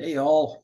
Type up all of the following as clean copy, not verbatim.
Hey, all.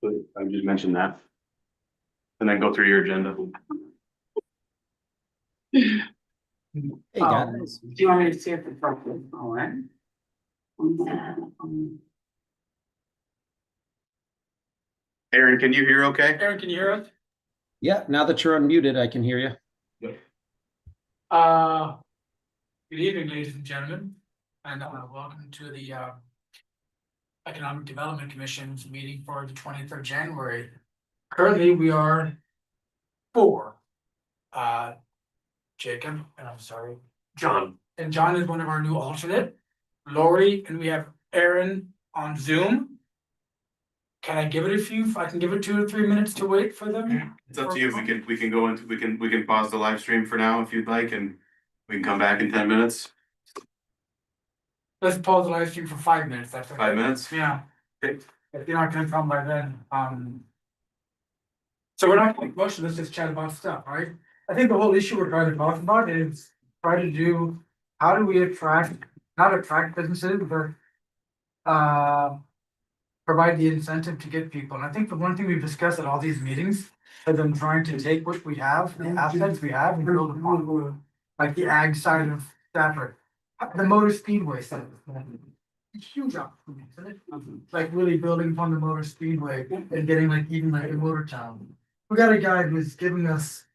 But I just mentioned that. And then go through your agenda. Hey, guys. Do you want me to see if the truck is on? Aaron, can you hear okay? Aaron, can you hear us? Yeah, now that you're unmuted, I can hear you. Good evening, ladies and gentlemen, and welcome to the Economic Development Commission's meeting for the 20th of January. Currently, we are four. Jacob, and I'm sorry, John. and John is one of our new alternate. Lori, and we have Aaron on Zoom. Can I give it I can give it 2 or 3 minutes to wait for them? It's up to you. We can go into, we can pause the live stream for now if you'd like, and we can come back in 10 minutes, Let's pause the live stream for 5 minutes, that's okay. 5 minutes. Yeah. Okay. If you're not gonna come by then, So we're not gonna motion, let's just chat about stuff, right? I think the whole issue we're trying to talk about is try to do, how do we not attract businesses, but. Provide the incentive to get people, and I think the one thing we've discussed at all these meetings. Has been trying to take what we have, the assets we have and build upon. Like the ag side of Stafford, the motor speedway side. Huge opportunity, isn't it? Like really building upon the motor speedway and getting like even like a motor town. We got a guy who's giving us.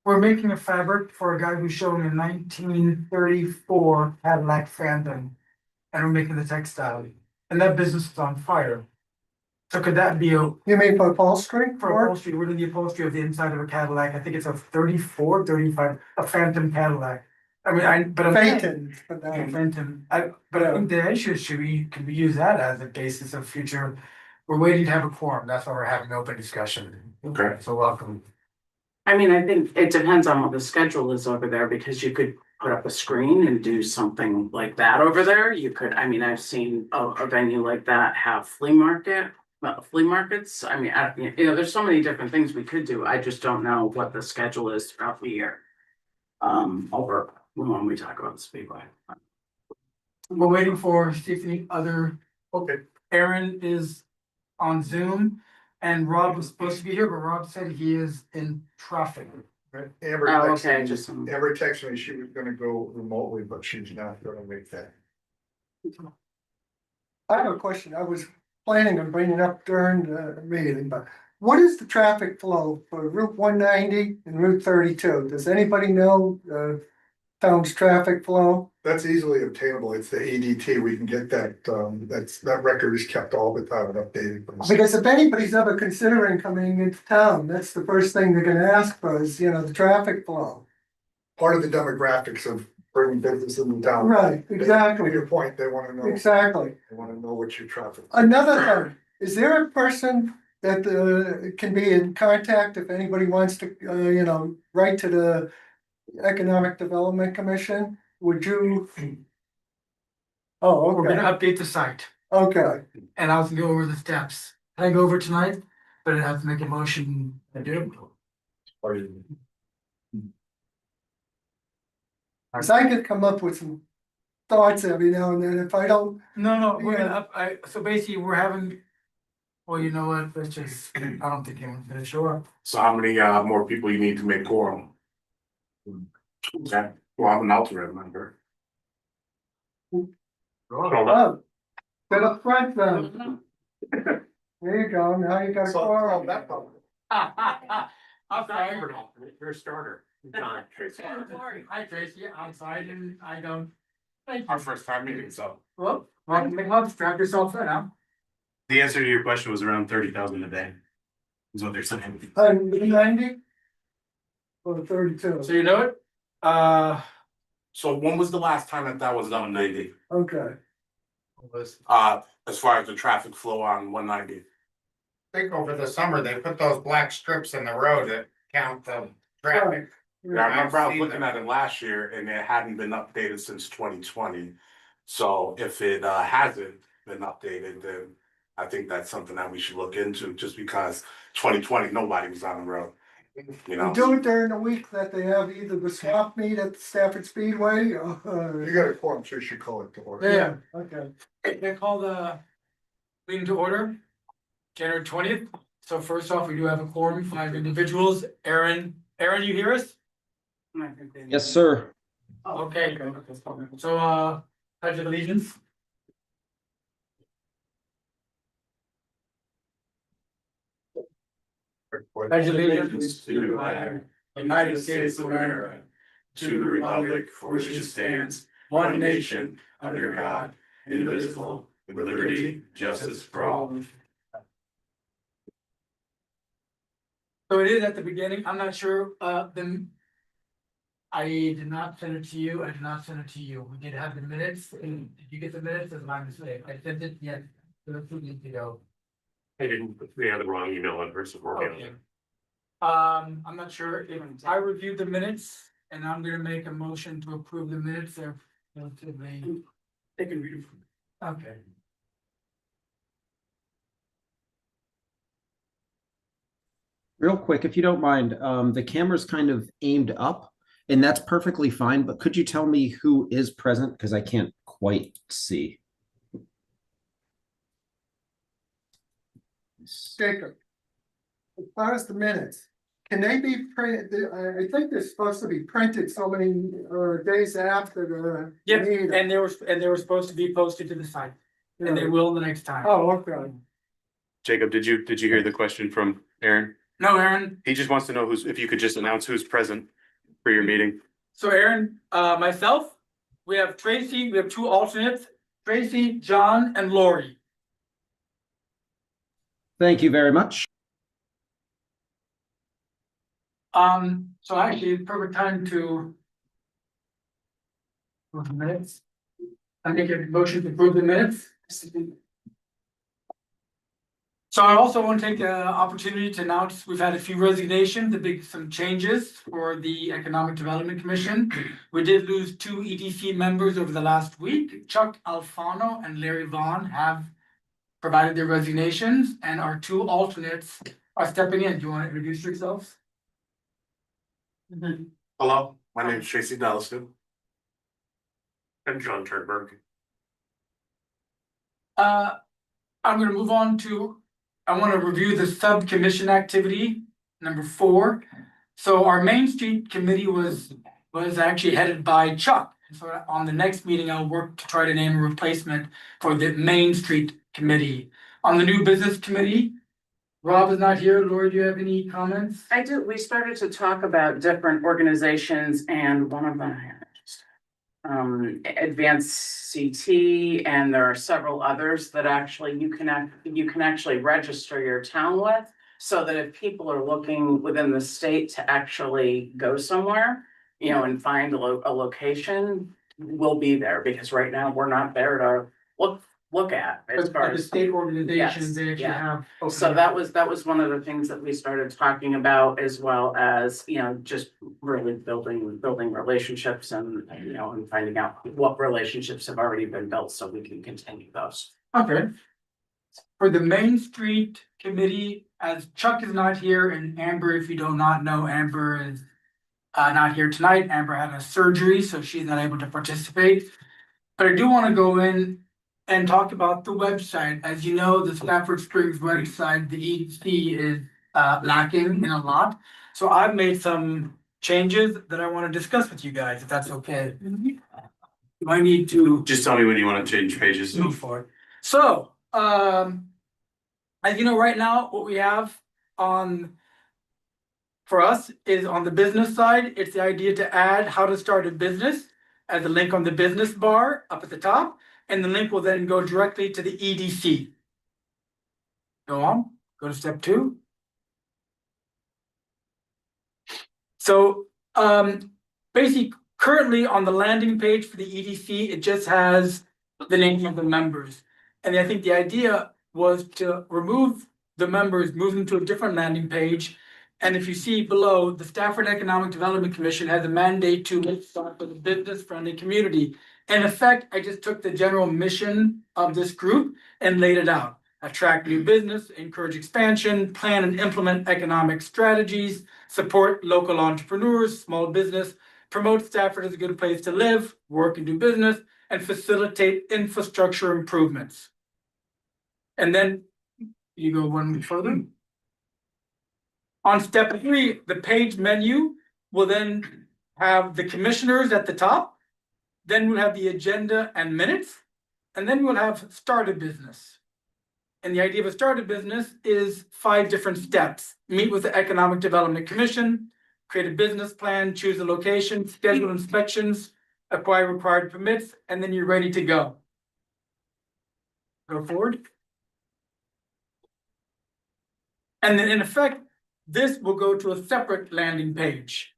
We're making a fabric for a guy who's showing a 1934 Cadillac Phantom. And we're making the textile, and that business is on fire. So could that be You mean for upholstery? for upholstery, we're in the upholstery of the inside of a Cadillac, I think it's a 34, 35, a Phantom Cadillac. I mean, but. Phaeton. Okay, Phantom, but I think the issue is, can we use that as a basis of future? We're waiting to have a quorum, that's why we're having open discussion. Okay. So welcome. I mean, I think it depends on what the schedule is over there, because you could put up a screen and do something like that over there. You could, I mean, I've seen a venue like that have flea markets. I mean, there's so many different things we could do. I just don't know what the schedule is throughout the year. Over when we talk about the speedway. we're waiting for Stephanie, Okay. Aaron is on Zoom. And Rob was supposed to be here, but Rob said he is in traffic. Amber Oh, texted okay, me- just. Amber texted me she was gonna go remotely, but she's not gonna make that. I have a question. I was planning on bringing up during the meeting, but what is the traffic flow for Route 190 and Route 32? Does anybody know town's traffic flow? That's easily obtainable. It's the ADT. We can get that, that record is kept all the time and updated. Because if anybody's ever considering coming into town, that's the first thing they're gonna ask for is, the traffic flow. Part of the demographics of bringing business in the town. Right, To exactly, your point, they wanna know, exactly. they wanna know what your traffic. Another thing, is there a person that can be in contact if anybody wants to, write to the Economic Development Commission? Would you? Oh, We're okay, gonna update the site okay, and I was gonna go over the steps. I go over tonight, but I have to make a motion to do. cause I could come up with some thoughts every now and then, if I don't, No, we're gonna Yeah. so basically we're having. Well, you know what, let's just, I don't think anyone's gonna show up. So how many more people you need to make quorum? Okay, well, I'm an alternate member. oh. Get up front then, there you go, now you got a quorum. I'm sorry. You're a starter. Hi Tracy, I'm sorry, I don't. Thank Our you. first time meeting, so. Well, strap yourself in, huh? The answer to your question was around 30,000 a day. Is what they're saying. 90? Or 32, So you know it? So when was the last time that was done, 90? okay. As far as the traffic flow on 190? I think over the summer, they put those black strips in the road that count the traffic. Yeah, I remember I was seen looking that. at it last year and it hadn't been updated since 2020. So if it hasn't been updated, then I think that's something that we should look into, just because 2020, nobody was on the road. You know? Do it during the week that they have either the swap meet at Stafford Speedway or. You got a quorum, so you should call it to order. Yeah. Okay. They call the meeting to order, January 20th. So first off, we do have a quorum, 5 individuals. Aaron, you hear us? Yes, sir. Okay. So, pledge of allegiance. Pledge of allegiance To the flag, United States of America, to the republic for which it stands, one nation, under God, indivisible, with liberty, justice for all. So it is at the beginning, I'm not sure, then. I did not send it to you, I did not send it to you, we did have the minutes, and did you get the minutes, it's my mistake, I sent it, yes, 2 weeks ago. I didn't, we had the wrong email address of Okay. I'm not sure if I reviewed the minutes, and I'm gonna make a motion to approve the minutes, they're relatively. They can read them. Okay. Real quick, if you don't mind, the camera's kind of aimed up, and that's perfectly fine, but could you tell me who is present? Because I can't quite see. Jacob. As far as the minutes, can they be printed, I think they're supposed to be printed so many days after the. Yep, meeting. and they were supposed to be posted to the site, and they will the next time. Oh, okay. Jacob, did you hear the question from Aaron? No, Aaron, He just wants to know if you could just announce who's present for your meeting. so Aaron, myself, we have Tracy, we have 2 alternates, Tracy, John, and Lori. Thank you very much. So actually, perfect time to. Approve the minutes. I make a motion to approve the minutes. So I also want to take the opportunity to announce, we've had a few resignations, some changes for the Economic Development Commission. We did lose 2 EDC members over the last week. Chuck Alfano and Larry Vaughn have provided their resignations, and our 2 alternates are stepping in. Do you want to introduce yourselves? Hello, my name is Tracy Dellison. I'm John Turnberg. I'm gonna move on to, I wanna review the sub-commission activity, number 4. So our Main Street Committee was actually headed by Chuck. So on the next meeting, I'll work to try to name a replacement for the Main Street Committee. On the New Business Committee, Rob is not here. Lori, do you have any comments? I do, we started to talk about different organizations and one of them. Advanced CT, and there are several others that actually you can actually register your town with. So that if people are looking within the state to actually go somewhere, you know, and find a location, we'll be there, because right now we're not there to look at as far The as. state organizations, they actually yeah. have. So that was one of the things that we started talking about, as well as, you know, just really building relationships and, you know, and finding out what relationships have already been built so we can continue those. Okay. For the Main Street Committee, as Chuck is not here, and Amber, if you do not know, Amber is not here tonight. Amber had a surgery, so she's not able to participate. But I do want to go in and talk about the website. As you know, the Stafford Springs website, the EDC is lacking in a lot. So I've made some changes that I want to discuss with you guys, if that's okay. You might need to Just tell me when you wanna change pages. move forward. So, as you know, right now, what we have on for us is on the business side, it's the idea to add how to start a business as a link on the business bar up at the top, and the link will then go directly to the EDC. Go on, go to step 2. So, basically, currently on the landing page for the EDC, it just has the name of the members. And I think the idea was to remove the members, move them to a different landing page. And if you see below, the Stafford Economic Development Commission has a mandate to make Stafford a business-friendly community. In effect, I just took the general mission of this group and laid it out. Attract new business, encourage expansion, plan and implement economic strategies, support local entrepreneurs, small business, promote Stafford as a good place to live, work and do business, and facilitate infrastructure improvements. And then you go one further. On step 3, the page menu will then have the commissioners at the top. Then we'll have the agenda and minutes, and then we'll have start a business. And the idea of a start a business is 5 different steps. Meet with the Economic Development Commission, create a business plan, choose a location, schedule inspections, acquire required permits, and then you're ready to go. Go forward. And then in effect, this will go to a separate landing page.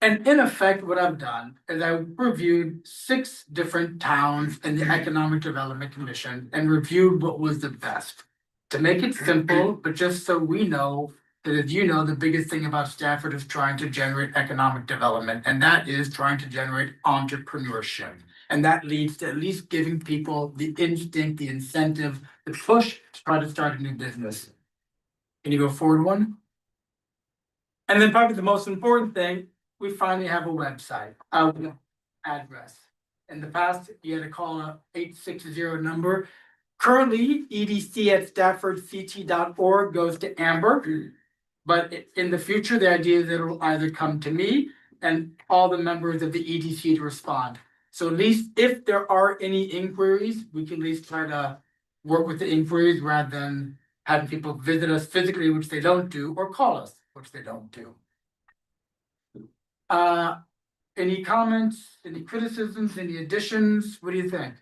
And in effect, what I've done is I reviewed 6 different towns in the Economic Development Commission and reviewed what was the best. To make it simple, but just so we know that, as you know, the biggest thing about Stafford is trying to generate economic development, and that is trying to generate entrepreneurship. And that leads to at least giving people the instinct, the incentive, the push to try to start a new business. Can you go forward one? And then probably the most important thing, we finally have a website, address. In the past, you had to call a 860 number. Currently, edc@staffordct.org goes to Amber. But in the future, the idea is that it will either come to me and all the members of the EDC to respond. So at least if there are any inquiries, we can at least try to work with the inquiries rather than having people visit us physically, which they don't do, or call us, which they don't do. Any comments, any criticisms, any additions? What do you think?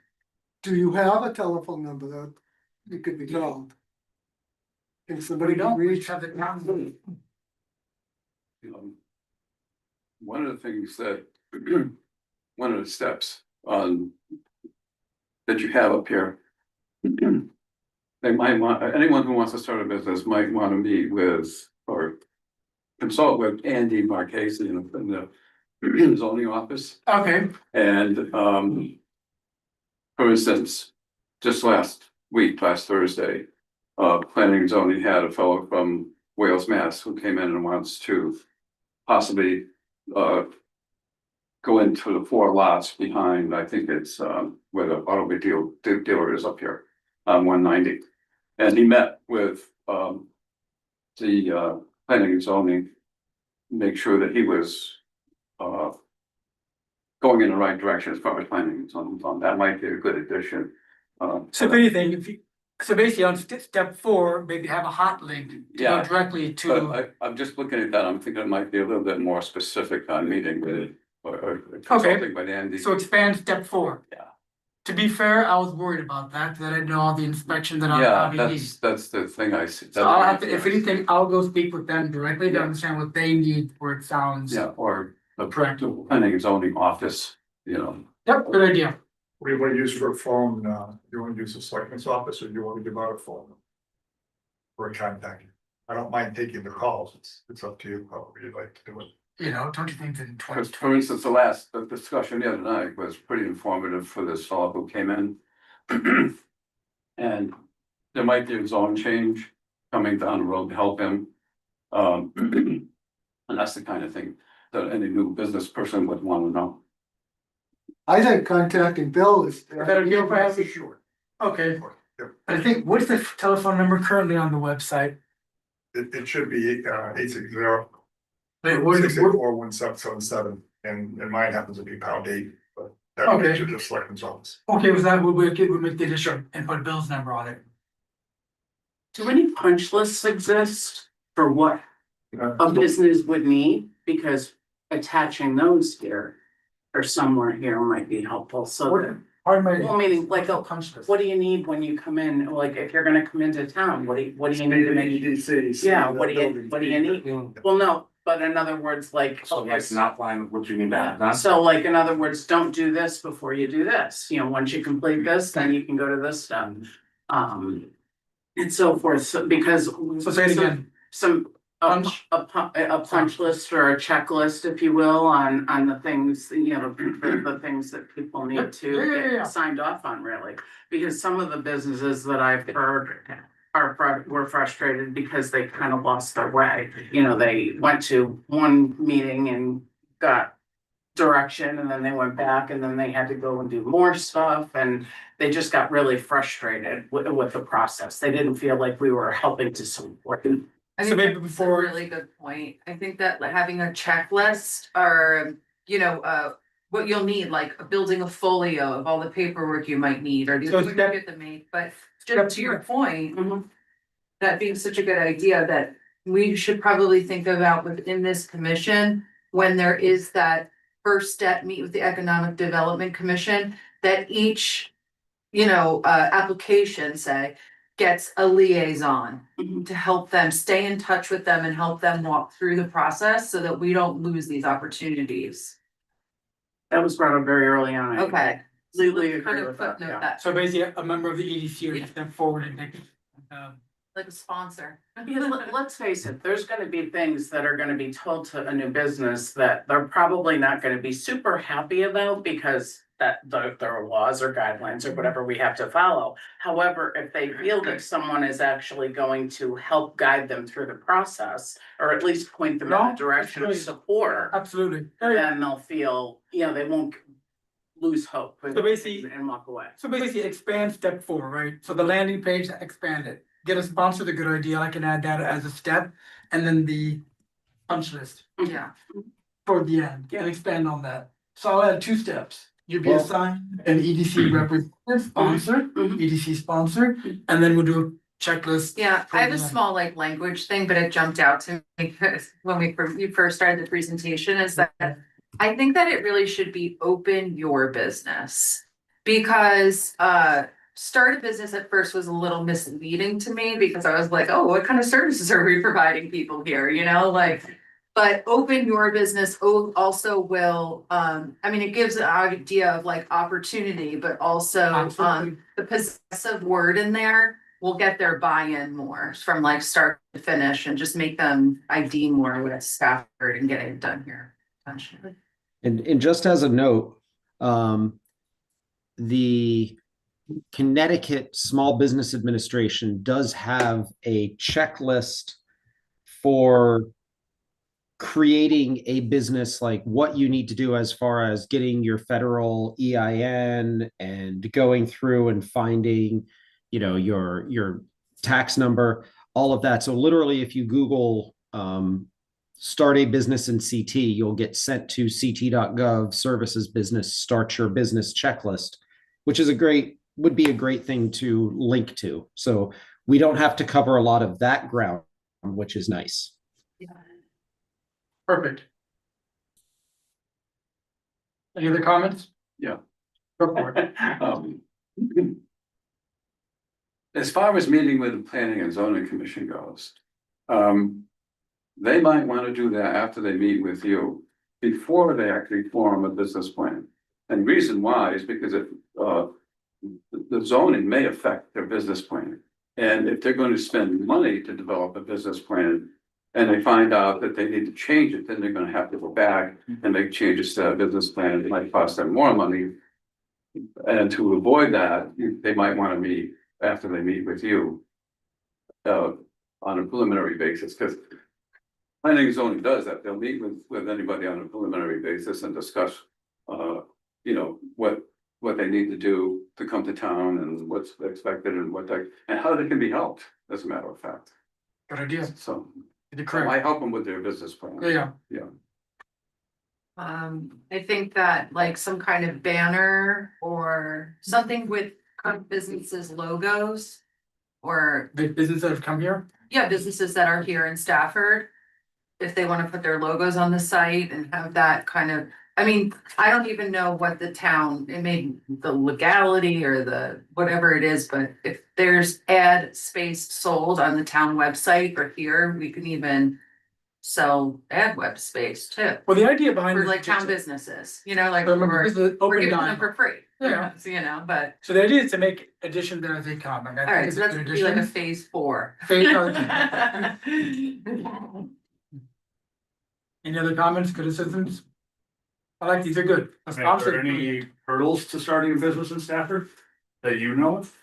Do you have a telephone number that you could be called? Can somebody We don't, we reach? just have the town. One of the things that, one of the steps on that you have up here. They might want, anyone who wants to start a business might want to meet with or consult with Andy Marchese in the zoning office. Okay, And for instance, just last Thursday, planning and zoning had a fellow from Wales, Mass, who came in and wants to possibly go into the 4 lots behind, I think it's where the automobile dealer is up here. on 190. And he met with, the planning and zoning, make sure that he was, going in the right direction as far as planning and zoning. That might be a good addition. So if anything, so basically on step 4, maybe have a hot link to go Yeah, directly But to, I'm just looking at that, I'm thinking it might be a little bit more specific on meeting with, or consulting by Andy. so expand step 4. Yeah. To be fair, I was worried about that I didn't know all the inspection that Yeah, I'll be needing. that's the thing I see. So I'll have to, if anything, I'll go speak with them directly to Yeah. understand what they need where it sounds. Yeah, or the Correct. planning and zoning office, you know. Yep, good idea. What do you want to use for a phone? You want to use the selectman's office or do you want to give out a phone? For a contact? I don't mind taking the calls. It's up to you, however you'd like to do it. You know, don't you think that in Because 2020? for instance, the discussion the other night was pretty informative for this fellow who came in. And there might be a zone change coming down the road to help him. And that's the kind of thing that any new business person would want to know. I think contacting Bill is. Better deal for having- Sure. Okay, Yep. I think, what's the telephone number currently on the website? It should be 860 Wait, where is it? 664-1777, and mine happens to be pound 8, but that Okay. makes it just selectman's office. Okay, was that, we'll make the addition and put Bill's number on it. Do any punch lists exist for what a business would need? Because attaching those here or somewhere here might be helpful, so that, Pardon my. well, meaning like, Punch list. what do you need when you come in? Like, if you're gonna come into town, what do you need to make? Yeah, what do you need? Well, no, but in other words, like. So okay, it's not line with what you need to have done. So like, in other words, don't do this before you do this, you know, once you complete this, then you can go to this step. And so forth, so because. So say it again. Some, Punch. a punch list or a checklist, if you will, on the things, you know, the things that people need to Yeah. get signed off on, really. Because some of the businesses that I've heard were frustrated because they kind of lost their way. You know, they went to one meeting and got direction and then they went back and then they had to go and do more stuff and they just got really frustrated with the process. They didn't feel like we were helping to support them. I So think maybe that's before- a really good point. I think that like, having a checklist or, you know, what you'll need, like building a folio of all the paperwork you might need or the So equipment you have to make, but Step just to your point, Mhm. that being such a good idea that we should probably think about within this commission, when there is that first step, meet with the Economic Development Commission, that each, you know, application, say, gets a liaison Mhm. to help them stay in touch with them and help them walk through the process so that we don't lose these opportunities. That was brought up very early on. I Okay. completely Let's kind agree of with that, footnote yeah. that, So basically, a member of the EDC would step forward and make. like a sponsor. Because let's face it, there's gonna be things that are gonna be told to a new business that they're probably not gonna be super happy about because that there are laws or guidelines or whatever we have to follow. However, if they feel that someone is actually going to help guide them through the process, or at least point them in No, the direction of absolutely. support, Absolutely. then they'll feel, you know, they won't lose hope and So basically- and walk away. So basically expand step 4, right? So the landing page, expand it. Get a sponsor, the good idea. I can add that as a step. And then the punch list Yeah. for the end and expand on that. So I'll add 2 steps. You'll be Well- assigned an EDC representative, sponsor, Mhm. EDC sponsor, and then we'll do a checklist. Yeah, I have a for the- small like language thing, but it jumped out to me because when you first started the presentation is that I think that it really should be open your business. Because start a business at first was a little misleading to me because I was like, oh, what kind of services are we providing people here, you know, like. But open your business also will, I mean, it gives an idea of like opportunity, but also Absolutely. the possessive word in there will get their buy-in more from like start to finish and just make them ID more with Stafford and getting it done here. Essentially. And just as a note, the Connecticut Small Business Administration does have a checklist for creating a business, like what you need to do as far as getting your federal EIN and going through and finding, you know, your tax number, all of that. So literally, if you Google start a business in CT, you'll get sent to ct.gov services business, start your business checklist, which is would be a great thing to link to. So we don't have to cover a lot of that ground, which is nice. Perfect. Any other comments? Yeah. Go for it. As far as meeting with the planning and zoning commission goes, they might want to do that after they meet with you, before they actually form a business plan. And reason why is because if, the zoning may affect their business plan. And if they're going to spend money to develop a business plan, and they find out that they need to change it, then they're gonna have to go back and make changes to that business plan. It might cost them more money. And to avoid that, they might wanna meet after they meet with you. On a preliminary basis, because planning and zoning does that. They'll meet with anybody on a preliminary basis and discuss, you know, what they need to do to come to town and what's expected and how they can be helped, as a matter of fact. Good idea. So The I help them with their business plan. Yeah. I think that like some kind of banner or something with businesses' logos. Or, The businesses that have come here, yeah, businesses that are here in Stafford. If they wanna put their logos on the site and have that kind of, I mean, I don't even know what the town, it may, the legality or the, whatever it is, but if there's ad space sold on the town website or here, we can even sell ad web space too. well, the idea behind. For this like town is- businesses, you know, like Remember, this is an we're open giving them dialogue. for free. Yeah. You know, but, So the idea is to make additions that as they come, like I alright, think so it's that's an be like a addition. phase 4. Any other comments, criticisms? I like these, are good. Let's Are bounce there it. any hurdles to starting a business in Stafford that you know of?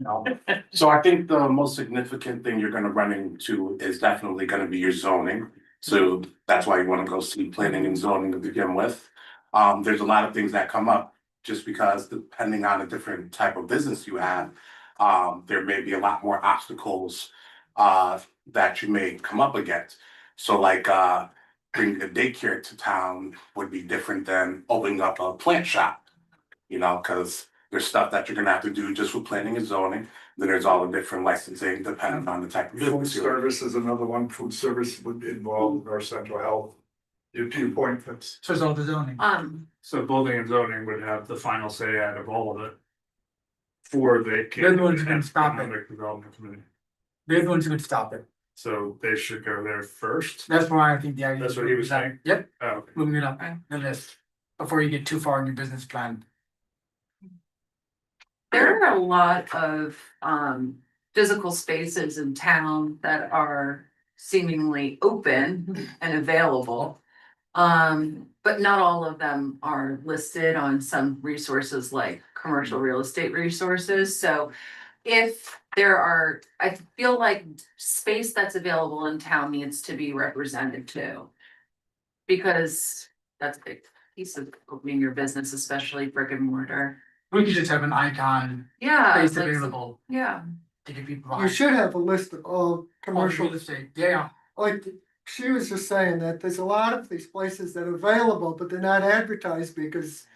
No. So I think the most significant thing you're gonna run into is definitely gonna be your zoning. So that's why you wanna go see planning and zoning to begin with. There's a lot of things that come up just because depending on the different type of business you have, there may be a lot more obstacles that you may come up against. So like bringing a daycare to town would be different than opening up a plant shop. You know, cause there's stuff that you're gonna have to do just with planning and zoning. Then there's all the different licensing depending on the type of Food business. you're in. service is another one. Food service would be involved in our central health. Your point, that's. So it's all the zoning. So building and zoning would have the final say out of all of it. For the. They're the ones who can stop it. Economic Development Committee. They're the ones who would stop it. So they should go there first. That's why I think the idea. That's is what he was that- saying? Yep, Oh, okay. moving it up Okay. the list before you get too far in your business plan. There are a lot of physical spaces in town that are seemingly open and available. But not all of them are listed on some resources like commercial real estate resources, so. If there are, I feel like space that's available in town needs to be represented too. Because that's a big piece of opening your business, especially brick and mortar. We could just have an icon, Yeah. space like- available Yeah. to get people. You behind. should have a list of all All commercial, real estate, yeah, like, she was just saying that there's a lot of these places that are available, but they're not advertised because.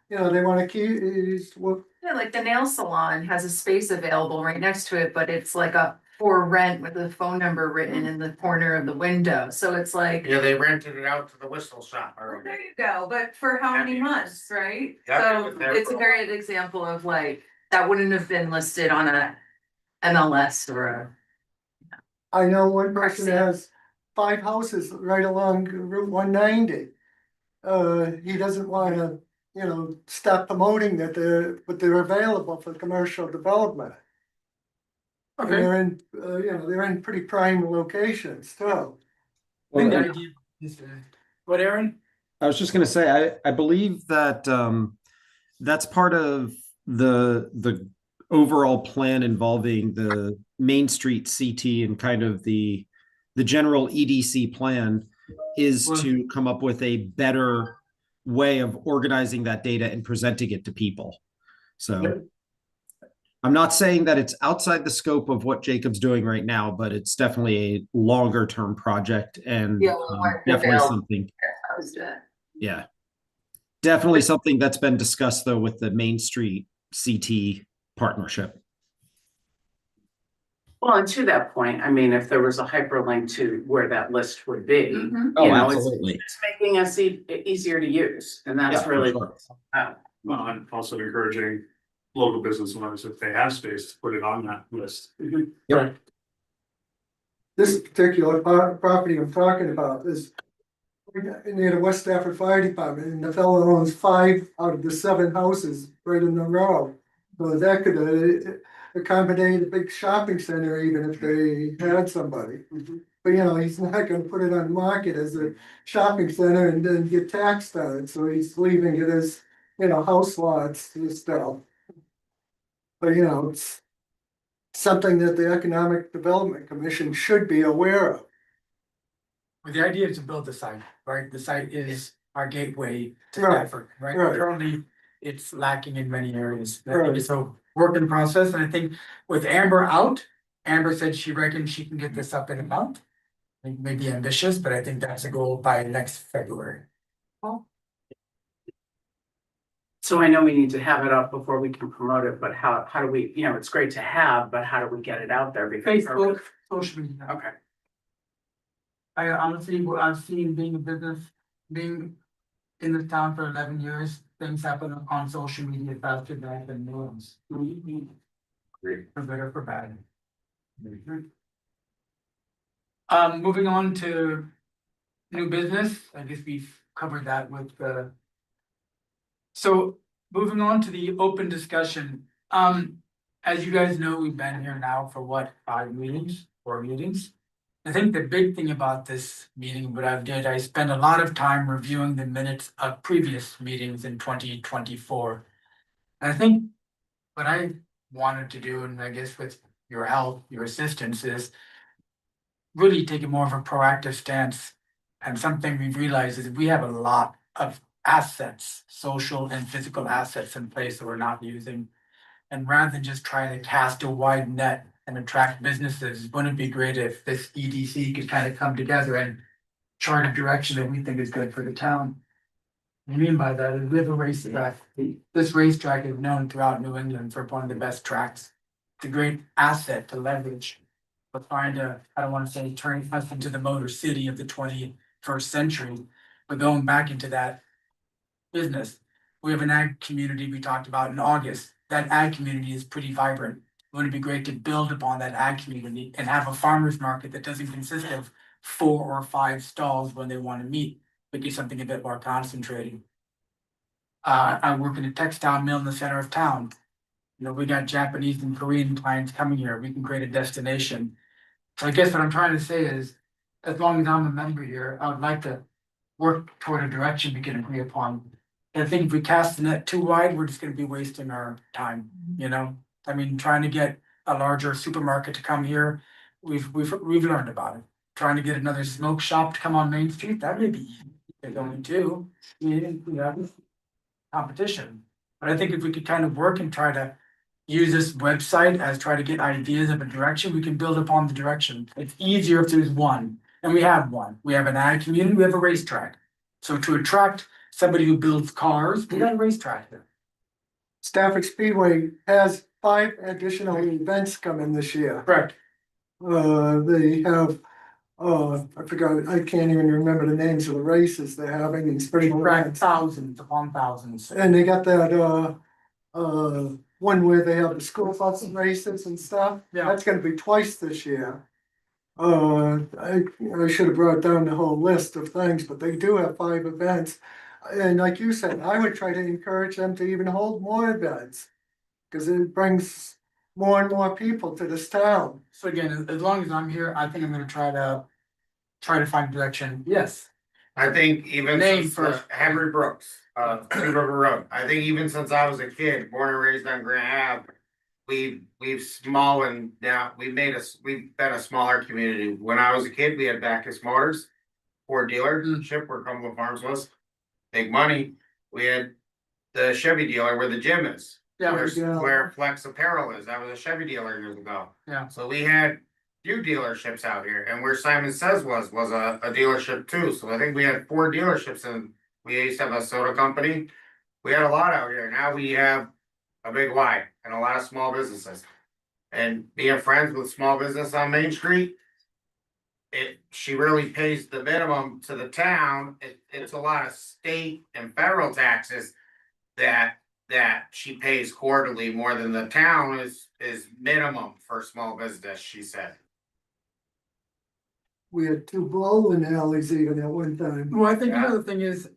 You know, they wanna keep, Yeah, like the nail salon has a space available right next to it, but it's like a for rent with a phone number written in the corner of the window, so it's like. Yeah, they rented it out to the whistle shop Well, there you go, but for how many months, right? Yeah, So there it's a for a very good example of like, that wouldn't have been listed on a MLS or a. I know one person Garcia. has 5 houses right along Route 190. He doesn't wanna, you know, stop promoting that but they're available for commercial development. And okay. they're in, you know, they're in pretty prime locations too. I think the Well, idea is, what, Aaron? I was just gonna say, I believe that that's part of the overall plan involving the Main Street CT and kind of the general EDC plan is Well- to come up with a better way of organizing that data and presenting it to people. So I'm not saying that it's outside the scope of what Jacob's doing right now, but it's definitely a longer term project and Yeah, well, what definitely Bill- something. I was doing. Yeah. Definitely something that's been discussed though with the Main Street CT partnership. Well, and to that point, I mean, if there was a hyperlink to where that list would be. Mhm. Oh, You know, it's- absolutely. It's making us easier to use, and Yeah, that's for really. sure. Well, I'm also encouraging local business owners, if they have space, to put it on that list. Yep. This particular property I'm talking about is near the West Stafford Fire Department, and the fellow owns 5 out of the 7 houses right in the row. So that could accommodate a big shopping center even if they had somebody. But you know, he's not gonna put it on the market as a shopping center and then get taxed on it, so he's leaving it as, you know, house lots and stuff. But you know, it's something that the Economic Development Commission should be aware of. But the idea is to build the site, right? The site is our gateway to Right, Stafford, right? right. Currently, it's lacking in many areas. Right. It's a work in process, and I think with Amber out, Amber said she reckons she can get this up in a month. I think maybe ambitious, but I think that's a goal by next February. So I know we need to have it up before we can promote it, but how do we, you know, it's great to have, but how do we get it out there? Because. Facebook, social media. Okay. I honestly, what I've seen being a business, being in the town for 11 years, things happen on social media faster than I can nuance. Great. For good or for bad. Moving on to new business, I guess we've covered that with the. So moving on to the open discussion, as you guys know, we've been here now for what, 4 meetings? I think the big thing about this meeting, what I've did, I spent a lot of time reviewing the minutes of previous meetings in 2024. And I think what I wanted to do, and I guess with your help, your assistance, is really take a more of a proactive stance. And something we've realized is we have a lot of assets, social and physical assets in place that we're not using. And rather than just trying to cast a wide net and attract businesses, wouldn't it be great if this EDC could kind of come together and chart a direction that we think is good for the town? What I mean by that is we have a racetrack. This racetrack is known throughout New England for one of the best tracks. It's a great asset to leverage. But trying to, I don't want to say turn us into the Motor City of the 21st century, but going back into that business. We have an ag community we talked about in August. That ag community is pretty vibrant. Wouldn't it be great to build upon that ag community and have a farmer's market that doesn't consist of 4 or 5 stalls when they want to meet, but do something a bit more concentrated. I work in a textile mill in the center of town. You know, we got Japanese and Korean clients coming here. We can create a destination. So I guess what I'm trying to say is, as long as I'm a member here, I would like to work toward a direction we can agree upon. And I think if we cast the net too wide, we're just gonna be wasting our time, you know? I mean, trying to get a larger supermarket to come here, we've learned about it. Trying to get another smoke shop to come on Main Street, that may be easy. There's only 2, you know, competition. But I think if we could kind of work and try to use this website as try to get ideas of a direction, we can build upon the direction. It's easier if there's one, and we have one. We have an ag community, we have a racetrack. So to attract somebody who builds cars, we got a racetrack there. Stafford Speedway has 5 additional events coming this year. Correct. They have, I forgot, I can't even remember the names of the races they're having in spring. Track thousands upon thousands. And they got that, one where they have the school bus races and stuff. Yeah. That's gonna be twice this year. I should have brought down the whole list of things, but they do have 5 events. And like you said, I would try to encourage them to even hold more events. Cause it brings more and more people to this town. So again, as long as I'm here, I think I'm gonna try to find direction. Yes. I think even Name since first. Henry Brooks, Two River Road, I think even since I was a kid, born and raised on Grant Ave. We've smallened down, we've been a smaller community. When I was a kid, we had Bacchus Motors, Ford dealership where Cumberland Farms was. big money, we had the Chevy dealer where the gym is. Yeah, Where Flex Apparel is, that was a Chevy dealer years ago. Yeah. So we had few dealerships out here, and where Simon Says was a dealership too, so I think we had 4 dealerships, and we used to have a soda company. We had a lot out here, now we have a big Y and a lot of small businesses. And being friends with small business on Main Street. She really pays the minimum to the town, it's a lot of state and federal taxes. That she pays quarterly more than the town is minimum for small business, she said. We had 2 bowling alleys even at one time. Well, I think Yeah. another thing is,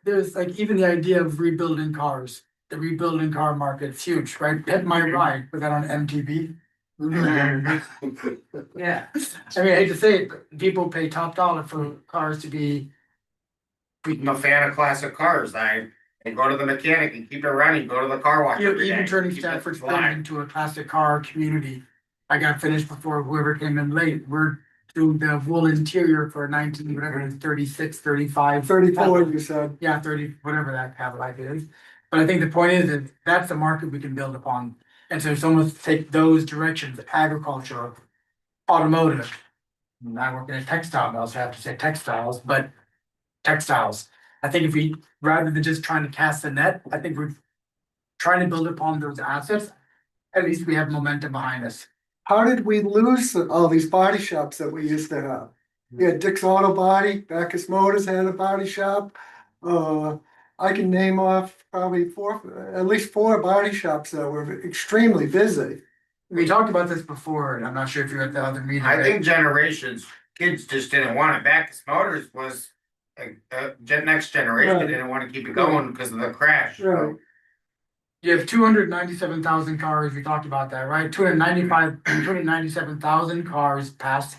there's like even the idea of rebuilding cars. The rebuilding car market's huge, right? Hit My Ride, was that on MTV? Yeah. I mean, I hate to say it, but people pay top dollar for cars to be. I'm a fan of classic cars, I go to the mechanic and keep it running, go to the car wash every day. Even turning keep it Stafford Springs alive. into a classic car community. I got finished before whoever came in late, we're doing the wool interior for 19, whatever it is, 36, 35. 34, you said. Yeah, 30, whatever that have life is. But I think the point is that that's the market we can build upon. And so it's almost take those directions, agriculture, automotive. I work in a textile mill, so I have to say textiles, but textiles. I think if we, rather than just trying to cast the net, I think we're trying to build upon those assets. At least we have momentum behind us. How did we lose all these body shops that we used to have? We had Dick's Auto Body, Bacchus Motors had a body shop. I can name off probably at least 4 body shops that were extremely busy. We talked about this before, and I'm not sure if you're at the other meeting. I think generations, kids just didn't want it, Backus Motors was. Next generation Right. didn't wanna keep it going because of the crash. Right. You have 297,000 cars, we talked about that, right? 297,000 cars pass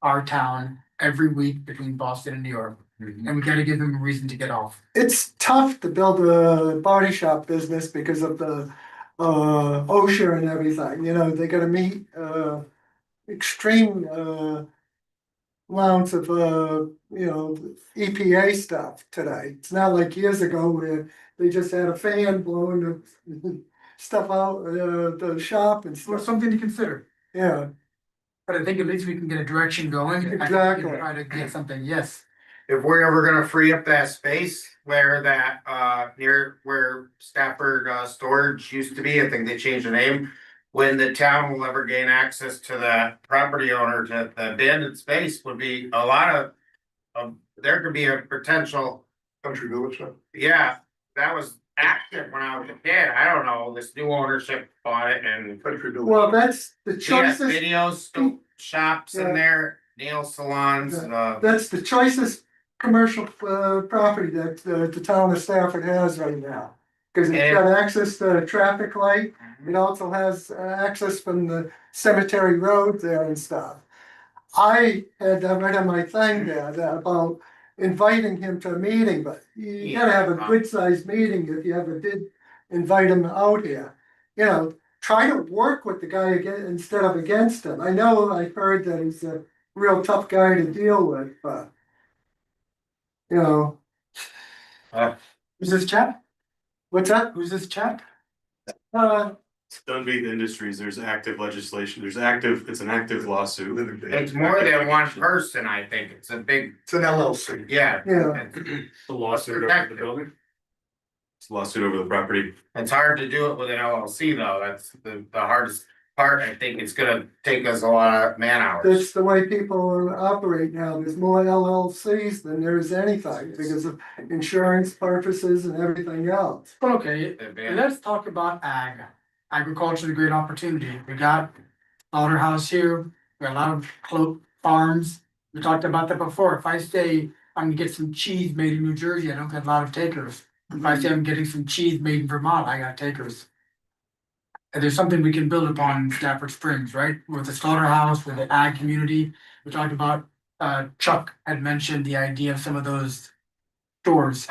our town every week between Boston and New York. And we gotta give them a reason to get off. It's tough to build a body shop business because of the OSHA and everything, you know, they gotta meet extreme amounts of EPA stuff today. It's not like years ago where they just had a fan blowing the stuff out the shop and So it's stuff. something to consider, Yeah, but I think at least we can get a direction going. I think we can Exactly. Try to get something, yes. If we're ever gonna free up that space where that near where Stafford storage used to be, I think they changed the name. When the town will ever gain access to the property owner to the abandoned space would be a lot of there could be a potential. Country Village, Yeah, that was active when I was a kid. I don't know, this new ownership bought it and Country Village. well, that's the yeah, choices, videos, shops in Yeah. there, nail salons, that's the choicest commercial property that the town of Stafford has right now. Cause it's got access to a traffic light, it also has access from the cemetery road there and stuff. I had read on my thing there that about inviting him to a meeting, but you gotta have a good sized meeting if you ever did invite him out here. You know, try to work with the guy again instead of against him. I know I heard that he's a real tough guy to deal with, but. You know, Who's this chap? what's that? Who's this chap? Dunbeath Industries, there's active legislation, it's an active lawsuit. it's more than one person, I think. It's a big, It's an LLC. yeah. Yeah. The lawsuit over the building? It's a lawsuit over the property. It's hard to do it with an LLC though. That's the hardest part. I think it's gonna take us a lot of man hours. That's the way people operate now. There's more LLCs than there is anything because of insurance purposes and everything else. Okay, let's talk about ag. Agriculture is a great opportunity. We got slaughterhouse here, we got a lot of farms. We talked about that before. If I say I'm gonna get some cheese made in New Jersey, I don't get a lot of takers. If I say I'm getting some cheese made in Vermont, I got takers. And there's something we can build upon in Stafford Springs, right? With the slaughterhouse, with the ag community. We talked about, Chuck had mentioned the idea of some of those stores.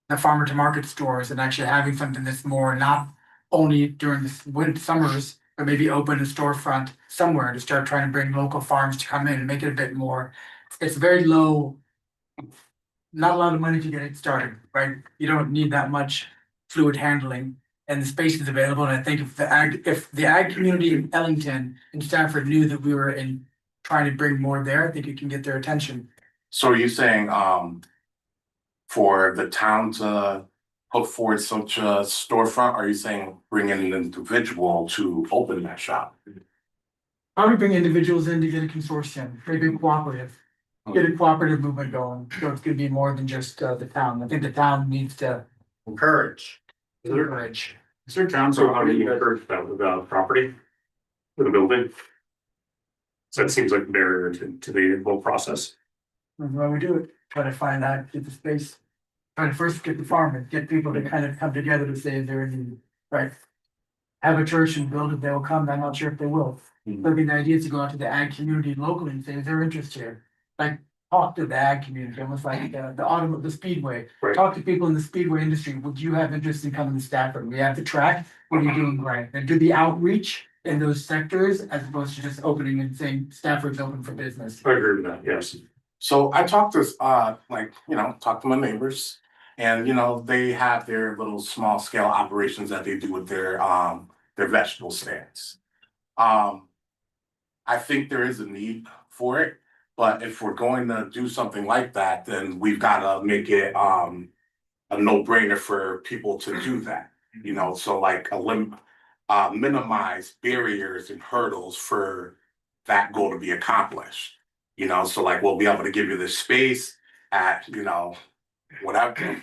The farmer to market stores and actually having something that's more not only during the winter summers, but maybe open a storefront somewhere to start trying to bring local farms to come in and make it a bit more. It's very low not a lot of money to get it started, right? You don't need that much fluid handling. And the space is available, and I think if the ag community in Ellington and Stafford knew that we were trying to bring more there, I think it can get their attention. So are you saying, for the town to put forward such a storefront, are you saying bring in an individual to open that shop? Probably bring individuals in to get a consortium, maybe a cooperative, get a cooperative movement going, so it's gonna be more than just the town. I think the town needs to Encourage. encourage. Is there time, so how do you encourage the property? For the building? So that seems like a barrier to the whole process. That's why we do it, try to find out, get the space. Try to first get the farmers, get people to kind of come together to say they're in need, right? Have a church and build it, they'll come, I'm not sure if they will. But the idea is to go out to the ag community locally and say, is there interest here? Like, talk to the ag community, almost like the speedway. Right. Talk to people in the speedway industry, would you have interest in coming to Stafford? We have the track, what are you doing, right? And do the outreach in those sectors as opposed to just opening and saying Stafford's open for business. I agree with that, yes. So I talked to, talk to my neighbors. And, they have their little small scale operations that they do with their vegetable stands. I think there is a need for it, but if we're going to do something like that, then we've gotta make it, a no-brainer for people to do that. So like minimize barriers and hurdles for that goal to be accomplished. So like we'll be able to give you this space at, whatever,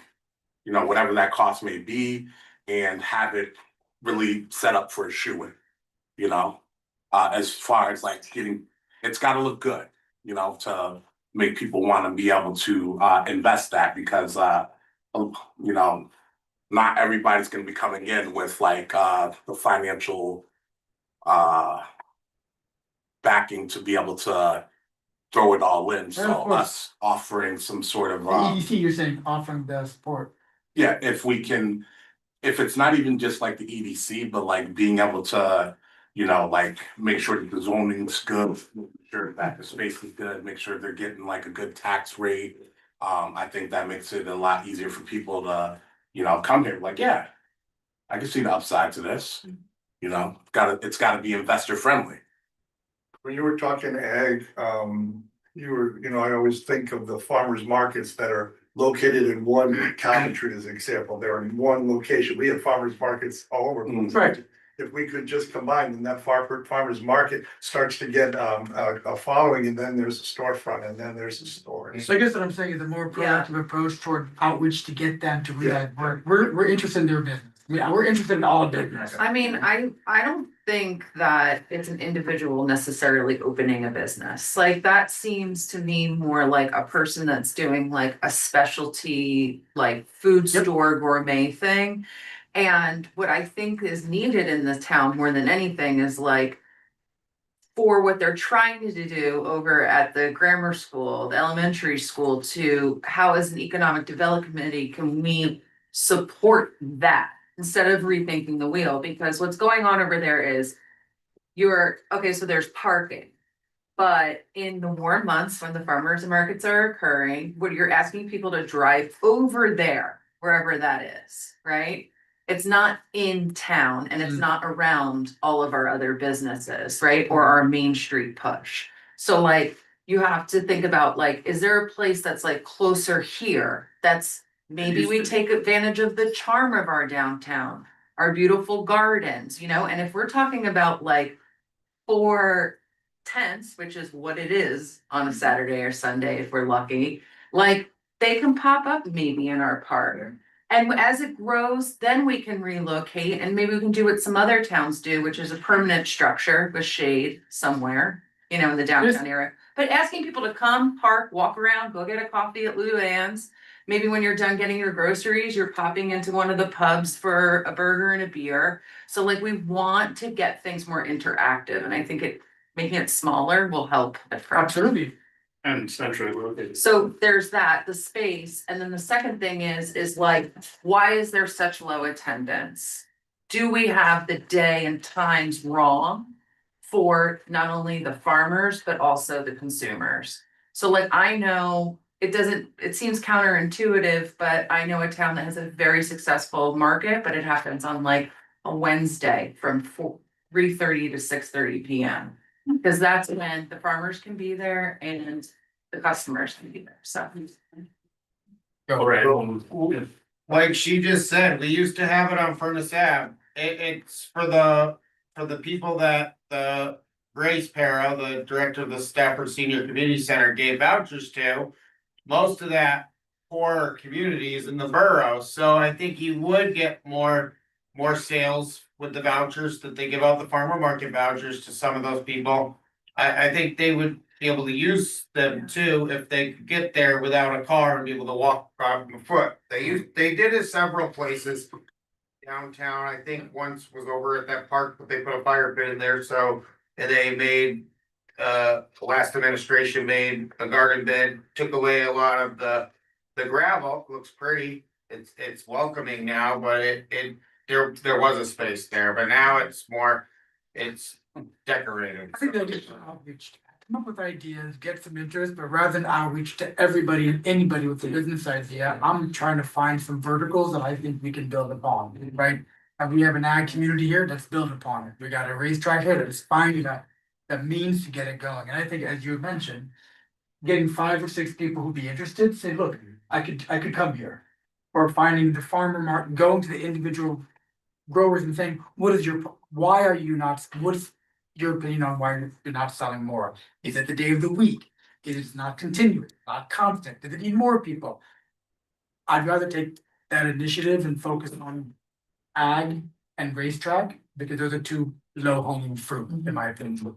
whatever that cost may be, and have it really set up for a shoe-in, as far as like it's gotta look good, to make people wanna be able to invest that, because not everybody's gonna be coming in with like the financial backing to be able to throw it all in. Of So course. us offering some sort of The EDC, you're saying offering the support. yeah, if it's not even just like the EDC, but like being able to, like make sure that the zoning's good, make sure that the space is good, make sure they're getting like a good tax rate. I think that makes it a lot easier for people to, come here, like, yeah, I can see the upside to this. It's gotta be investor friendly. When you were talking ag, I always think of the farmers markets that are located in one Coventry as an example. They're in one location. We have farmers markets all over. the place. Right. If we could just combine, then that farmers market starts to get a following, and then there's a storefront, and then there's a store. So I guess what I'm saying is a more proactive approach toward outreach to get them to realize we're interested in their business. Yeah, we're interested in all business. I mean, I don't think that it's an individual necessarily opening a business. Like that seems to me more like a person that's doing like a specialty, like food Yep. store gourmet thing. And what I think is needed in this town more than anything is like for what they're trying to do over at the grammar school, the elementary school, to how as an economic development committee can we support that instead of rethinking the wheel? Because what's going on over there is so there's parking. But in the warm months when the farmers markets are occurring, what you're asking people to drive over there, wherever that is, right? It's not in town and it's not around all of our other businesses, right? Or our main street push. So like, you have to think about like, is there a place that's like closer here? That's maybe we take advantage of the charm of our downtown, our beautiful gardens, and if we're talking about like 4 tents, which is what it is on a Saturday or Sunday, if we're lucky, like they can pop up maybe in our park. And as it grows, then we can relocate and maybe we can do what some other towns do, which is a permanent structure with shade somewhere, in the downtown area. But asking people to come, park, walk around, go get a coffee at Luann's. Maybe when you're done getting your groceries, you're popping into one of the pubs for a burger and a beer. So like we want to get things more interactive, and I think making it smaller will help at first. Absolutely. And centrally located. So there's that, the space, and then the second thing is like, why is there such low attendance? Do we have the day and times wrong for not only the farmers, but also the consumers? So like, I know it seems counterintuitive, but I know a town that has a very successful market, but it happens on like a Wednesday from 3:30 to 6:30 PM. Cause that's when the farmers can be there and the customers can be there, so. Like she just said, we used to have it on Furnace Ave. It's for the people that the Grace Para, the director of the Stafford Senior Community Center, gave vouchers to. Most of that poor communities in the borough, so I think you would get more sales with the vouchers that they give out, the farmer market vouchers to some of those people. I think they would be able to use them too if they could get there without a car and be able to walk on foot. They did it several places downtown. I think once was over at that park, but they put a fire pit in there, so and they made the last administration made a garden bed, took away a lot of the gravel. Looks pretty. It's welcoming now, but there was a space there, but now it's decorated. I think they just outreach, come up with ideas, get some interest, but rather than outreach to everybody and anybody with a business idea, I'm trying to find some verticals that I think we can build upon, right? And we have an ag community here that's built upon it. We got a racetrack here that's finding that means to get it going. And I think, as you mentioned, getting 5 or 6 people who'd be interested, say, look, I could come here. Or finding the farmer market, going to the individual growers and saying, why are you not, what's your opinion on why you're not selling more? Is it the day of the week? Is it not continuous, not constant? Does it need more people? I'd rather take that initiative and focus on ag and racetrack, because those are 2 low hanging fruit, in my opinion.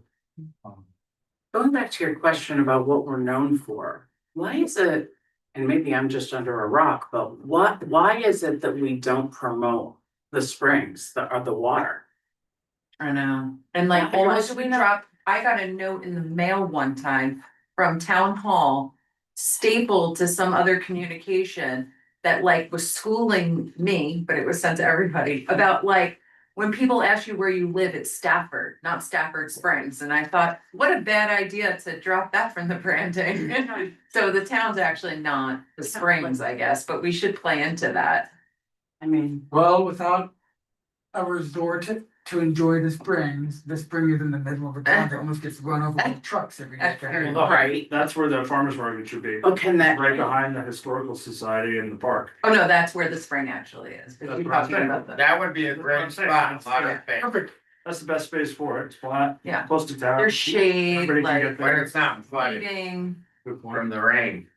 Going back to your question about what we're known for, why is it, and maybe I'm just under a rock, but why is it that we don't promote the springs, the water? I know, and like, Yeah, once we drop, I got a note in the mail one time from town hall. Stapled to some other communication that like was schooling me, but it was sent to everybody about like. When people ask you where you live, it's Stafford, not Stafford Springs, and I thought, what a bad idea to drop that from the branding. So the town's actually not the Springs, I guess, but we should play into that. I mean, Well, without a resort to enjoy the spring is in the middle of a town that almost gets run over by trucks every day. right, That's where the farmer's market should be, oh, can that, right behind the historical society in the park. Oh, no, that's where the spring actually is. 'Cause That's we what I'm talked saying. about that. That would be a That's what great I'm saying. spot, a lot of things, Perfect. That's the best space for it, it's flat. Yeah. Close to town. There's shade, Everybody can like get but there. it's not flooded Eating. Good point. from the rain.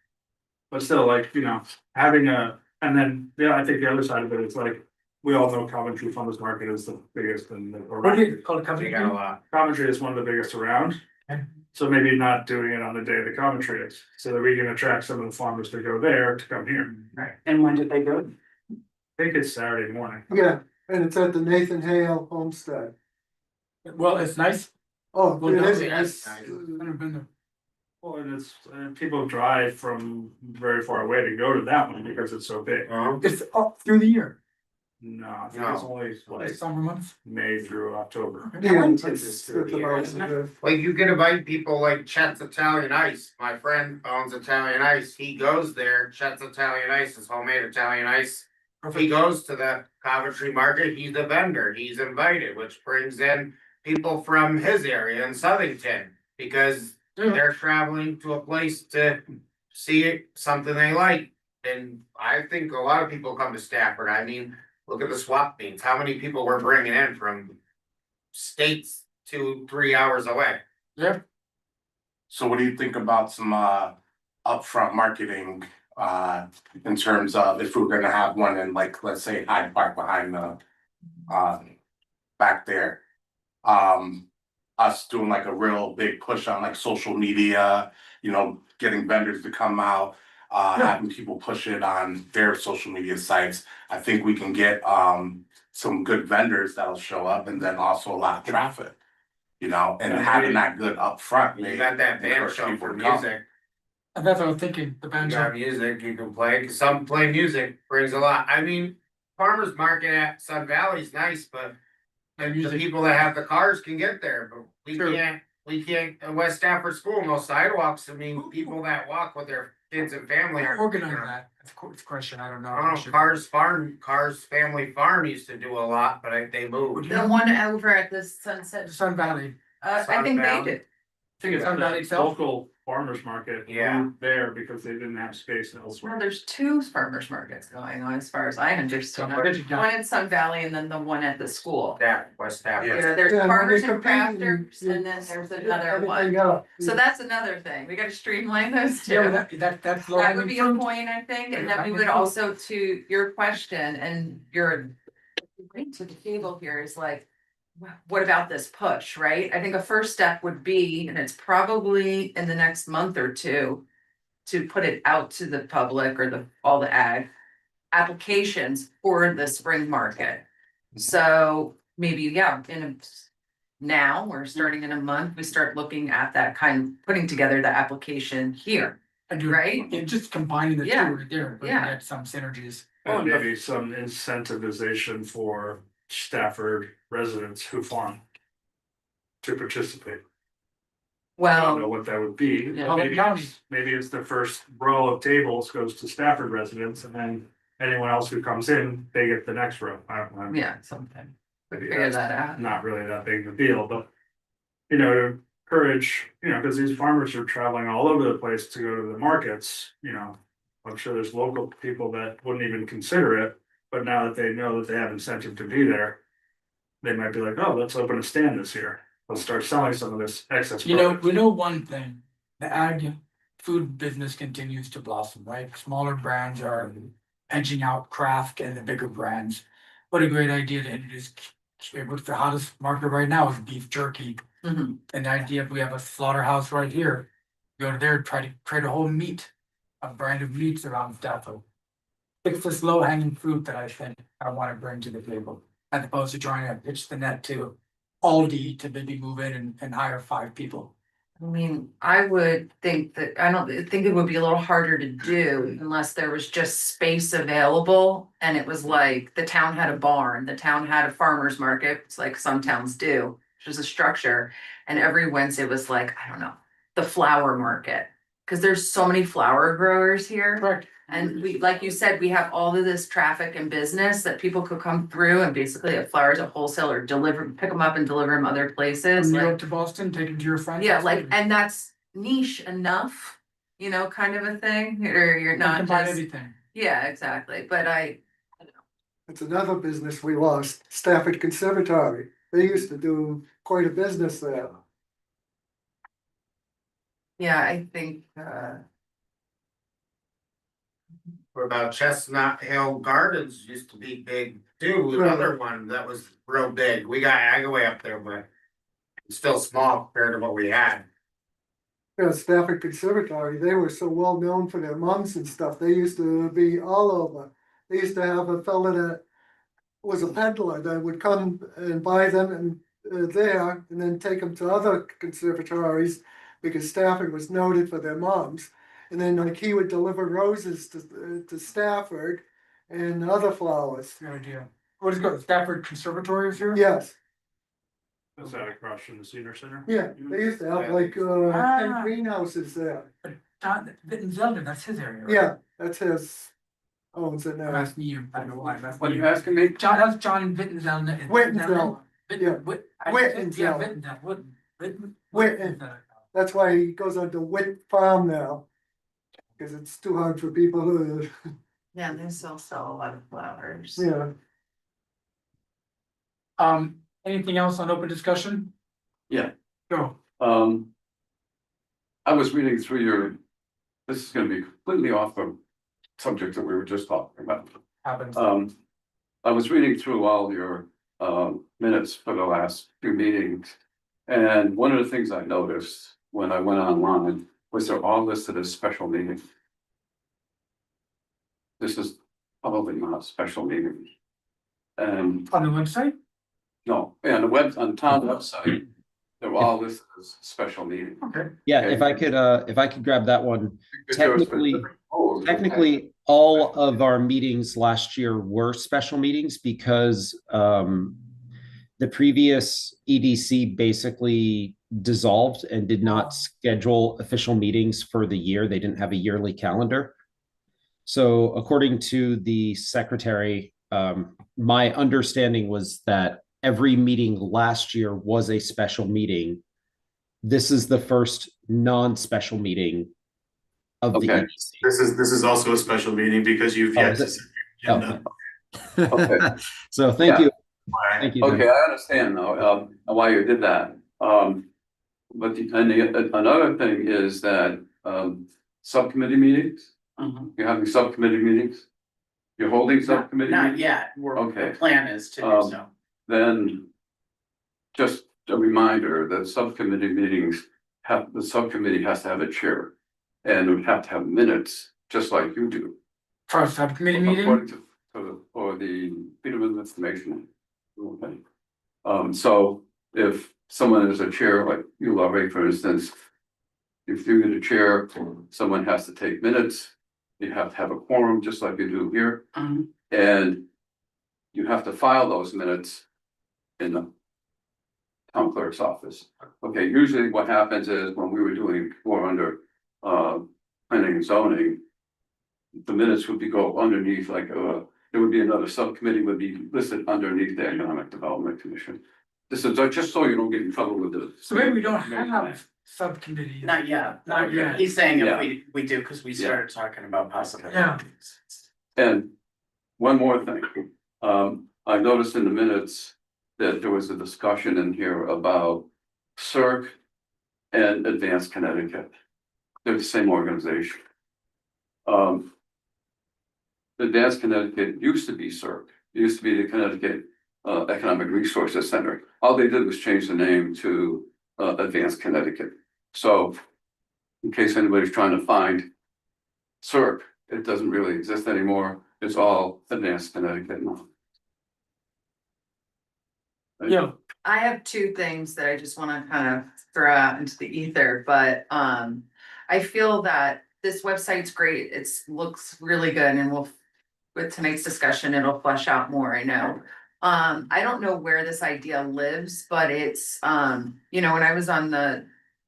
But still, like, having and then, I think the other side of it is like, we all know Coventry Farmers Market is the biggest in the. What do you call it, They company? got a lot. Coventry is one of the biggest around. Okay. So maybe not doing it on the day the Coventry is, so that we can attract some of the farmers to go there to come here. right, and when did they go? I think it's Saturday morning. Yeah, and it's at the Nathan Hale Homestead. Well, it's nice. Oh, Well, it no, is, yes. it's, I've never been there. Well, and it's, people drive from very far away to go to that one because it's so big. It's up through the year, No, I think it's only like like summer months. May through October. yeah, went to it's this at the years. mountain. Like you can invite people like Chet's Italian Ice. My friend owns Italian Ice. He goes there. Chet's Italian Ice is homemade Italian ice. He goes to the Coventry market. He's a vendor. He's invited, which brings in people from his area in Southington because they're traveling to a place to see something they like. And I think a lot of people come to Stafford. I mean, look at the swap meets. How many people we're bringing in from states 2-3 hours away? So what do you think about some upfront marketing in terms of if we're gonna have one in like, let's say Hyde Park behind the back there? Us doing like a real big push on like social media, getting vendors to come out, having people push it on their social media sites. I think we can get some good vendors that'll show up and then also a lot of traffic. And having that good upfront. You got that band encourage show people for to come. music. And that's what I'm thinking, the You band got shop. music you can play, 'cause some play music brings a lot. I mean, farmers market at Sun Valley's nice, but And the music. people that have the cars can get there, but True. we can't, at West Stafford School, no sidewalks. I mean, people that walk with their kids and family are. Organize that, that's a question, I don't know. I don't know, Cars Family Farm used to do a lot, but they moved. The one over at the Sunset, Sun Valley, I think they Sundown. did. I think it's Sun Valley the itself? local farmers market. Yeah. moved there because they didn't have space Well, elsewhere. there's two farmers markets going on as far as I understand. What did you got? One in Sun Valley and then the one at the school. West Stafford. Yeah, there's Yeah, when farmers they and compete and crafters you- and then there's another one. Everything else. So that's another thing. We gotta streamline those two. yeah, that's. That would be a point, I think, and then we would also, to your question and your. Bring to the table here is like, what about this push, right? I think a first step would be, and it's probably in the next month or two. To put it out to the public or all the ag applications for the spring market. So maybe, yeah, now we're starting in a month, we start looking at that kind of putting together the application here. I do, Right? and just combining the two Yeah. right there, we Yeah. can get some synergies. And maybe some incentivization for Stafford residents who farm. To participate. I don't know Well, what that would be. Yeah. Public counties. Maybe it's the first row of tables goes to Stafford residents and then anyone else who comes in, they get the next row. I don't know. yeah, something, Maybe figure that's that out. not really that big of a deal, but. You know, to encourage, you know, because these farmers are traveling all over the place to go to the markets, you know. I'm sure there's local people that wouldn't even consider it, but now that they know that they have incentive to be there. They might be like, oh, let's open a stand this year. Let's start selling some of this excess. You know, produce." we know one thing, the ag food business continues to blossom, right? Smaller brands are edging out craft and the bigger brands. What a great idea to introduce, what's the hottest market right now is beef jerky. Mhm. And the idea if we have a slaughterhouse right here, go to there, try to create a whole meat, a brand of meats around Stafford. It's this low hanging fruit that I think I wanna bring to the table, as opposed to trying to pitch the net to Aldi to maybe move in and hire 5 people. I mean, I would think that, I don't think it would be a little harder to do unless there was just space available. And it was like, the town had a barn, the town had a farmer's market, it's like some towns do, which is a structure. And every Wednesday was like, I don't know, the flower market. Cause there's so many flower growers here. Correct. And we, like you said, we have all of this traffic and business that people could come through and basically have flowers at wholesale or deliver, pick them up and deliver them other places. From New Like, York to Boston, take it to your friends. yeah, like, and that's niche enough, you know, kind of a thing, or you're not Combine just, everything. yeah, exactly, but It's another business we lost, Stafford Conservatory. They used to do quite a business there. yeah, I think, What about Chestnut Hill Gardens used to be big too, another one that was real big. We got Agaway up there, but. It's still small compared to what we had. Yeah, Stafford Conservatory, they were so well known for their mums and stuff, they used to be all over. They used to have a fella that was a peddler that would come and buy them and there, and then take them to other conservatories. Because Stafford was noted for their mums, and then like he would deliver roses to Stafford and other flowers. Good idea. What is it called, Stafford Conservatory is here? Yes, Is that across from the senior center? yeah, they used to have like 10 Ah. greenhouses there. John Zelda, that's his area, right? Yeah, that's his. Owns it I'm now. asking you, I don't know why, that's What are you asking me? John, that's John Wittenzelda. Wittenzel. Yeah. Yeah, Wittenzel. Wittenzel. Witten. That's why he goes on to Witt Farm now. Cause it's too hard for people to, yeah, they still sell a lot of flowers. yeah. Anything else on open discussion? Yeah. Go. I was reading through this is gonna be completely off the subject that we were just talking about. Happens. I was reading through all your minutes for the last few meetings. And one of the things I noticed when I went online was they're all listed as special meetings. This is probably not a special meeting. And On the website? no, on the town website, they're all listed as special meetings. Okay. Yeah, if I could grab that one. Technically- Oh, Technically, all of our meetings last year were special meetings because the previous EDC basically dissolved and did not schedule official meetings for the year. They didn't have a yearly calendar. So according to the secretary, my understanding was that every meeting last year was a special meeting. This is the first non-special meeting of the Okay. EDC. This is also a special meeting because you've Oh, yet is to it? set your agenda. Okay. So thank Yeah. you. Thank you. Jim. Okay, I understand now, why you did that. But another thing is that, subcommittee meetings, you're having subcommittee meetings? You're holding subcommittee? Not meetings? yet, the Okay. plan is to do Um, so. Then just a reminder that subcommittee meetings the subcommittee has to have a chair. And it would have to have minutes, just like you do. For a subcommittee meeting, According or the freedom of information. Okay. So if someone is a chair, like you, Laurie, for instance. If you're the chair, someone has to take minutes. You have to have a quorum, just like you do here. And you have to file those minutes in the town clerk's office. Okay, usually what happens is when we were doing before under planning and zoning, the minutes would go underneath, like there would be another subcommittee would be listed underneath the Economic Development Commission. This is just so you don't get in trouble with the. so maybe we don't have subcommittees. Not yet, Not yet. he's saying if Yeah. we do, cause we started talking about possibly. Yeah. And one more thing, I noticed in the minutes that there was a discussion in here about CERC and Advanced Connecticut. They're the same organization. Advanced Connecticut used to be CERC, it used to be the Connecticut Economic Resources Center. All they did was change the name to Advanced Connecticut. So in case anybody's trying to find CERC, it doesn't really exist anymore. It's all Advanced Connecticut now. Yeah, I have two things that I just wanna kind of throw out into the ether, but I feel that this website's great. Looks really good and with tonight's discussion, it'll flesh out more, I know. I don't know where this idea lives, but it's when I was on the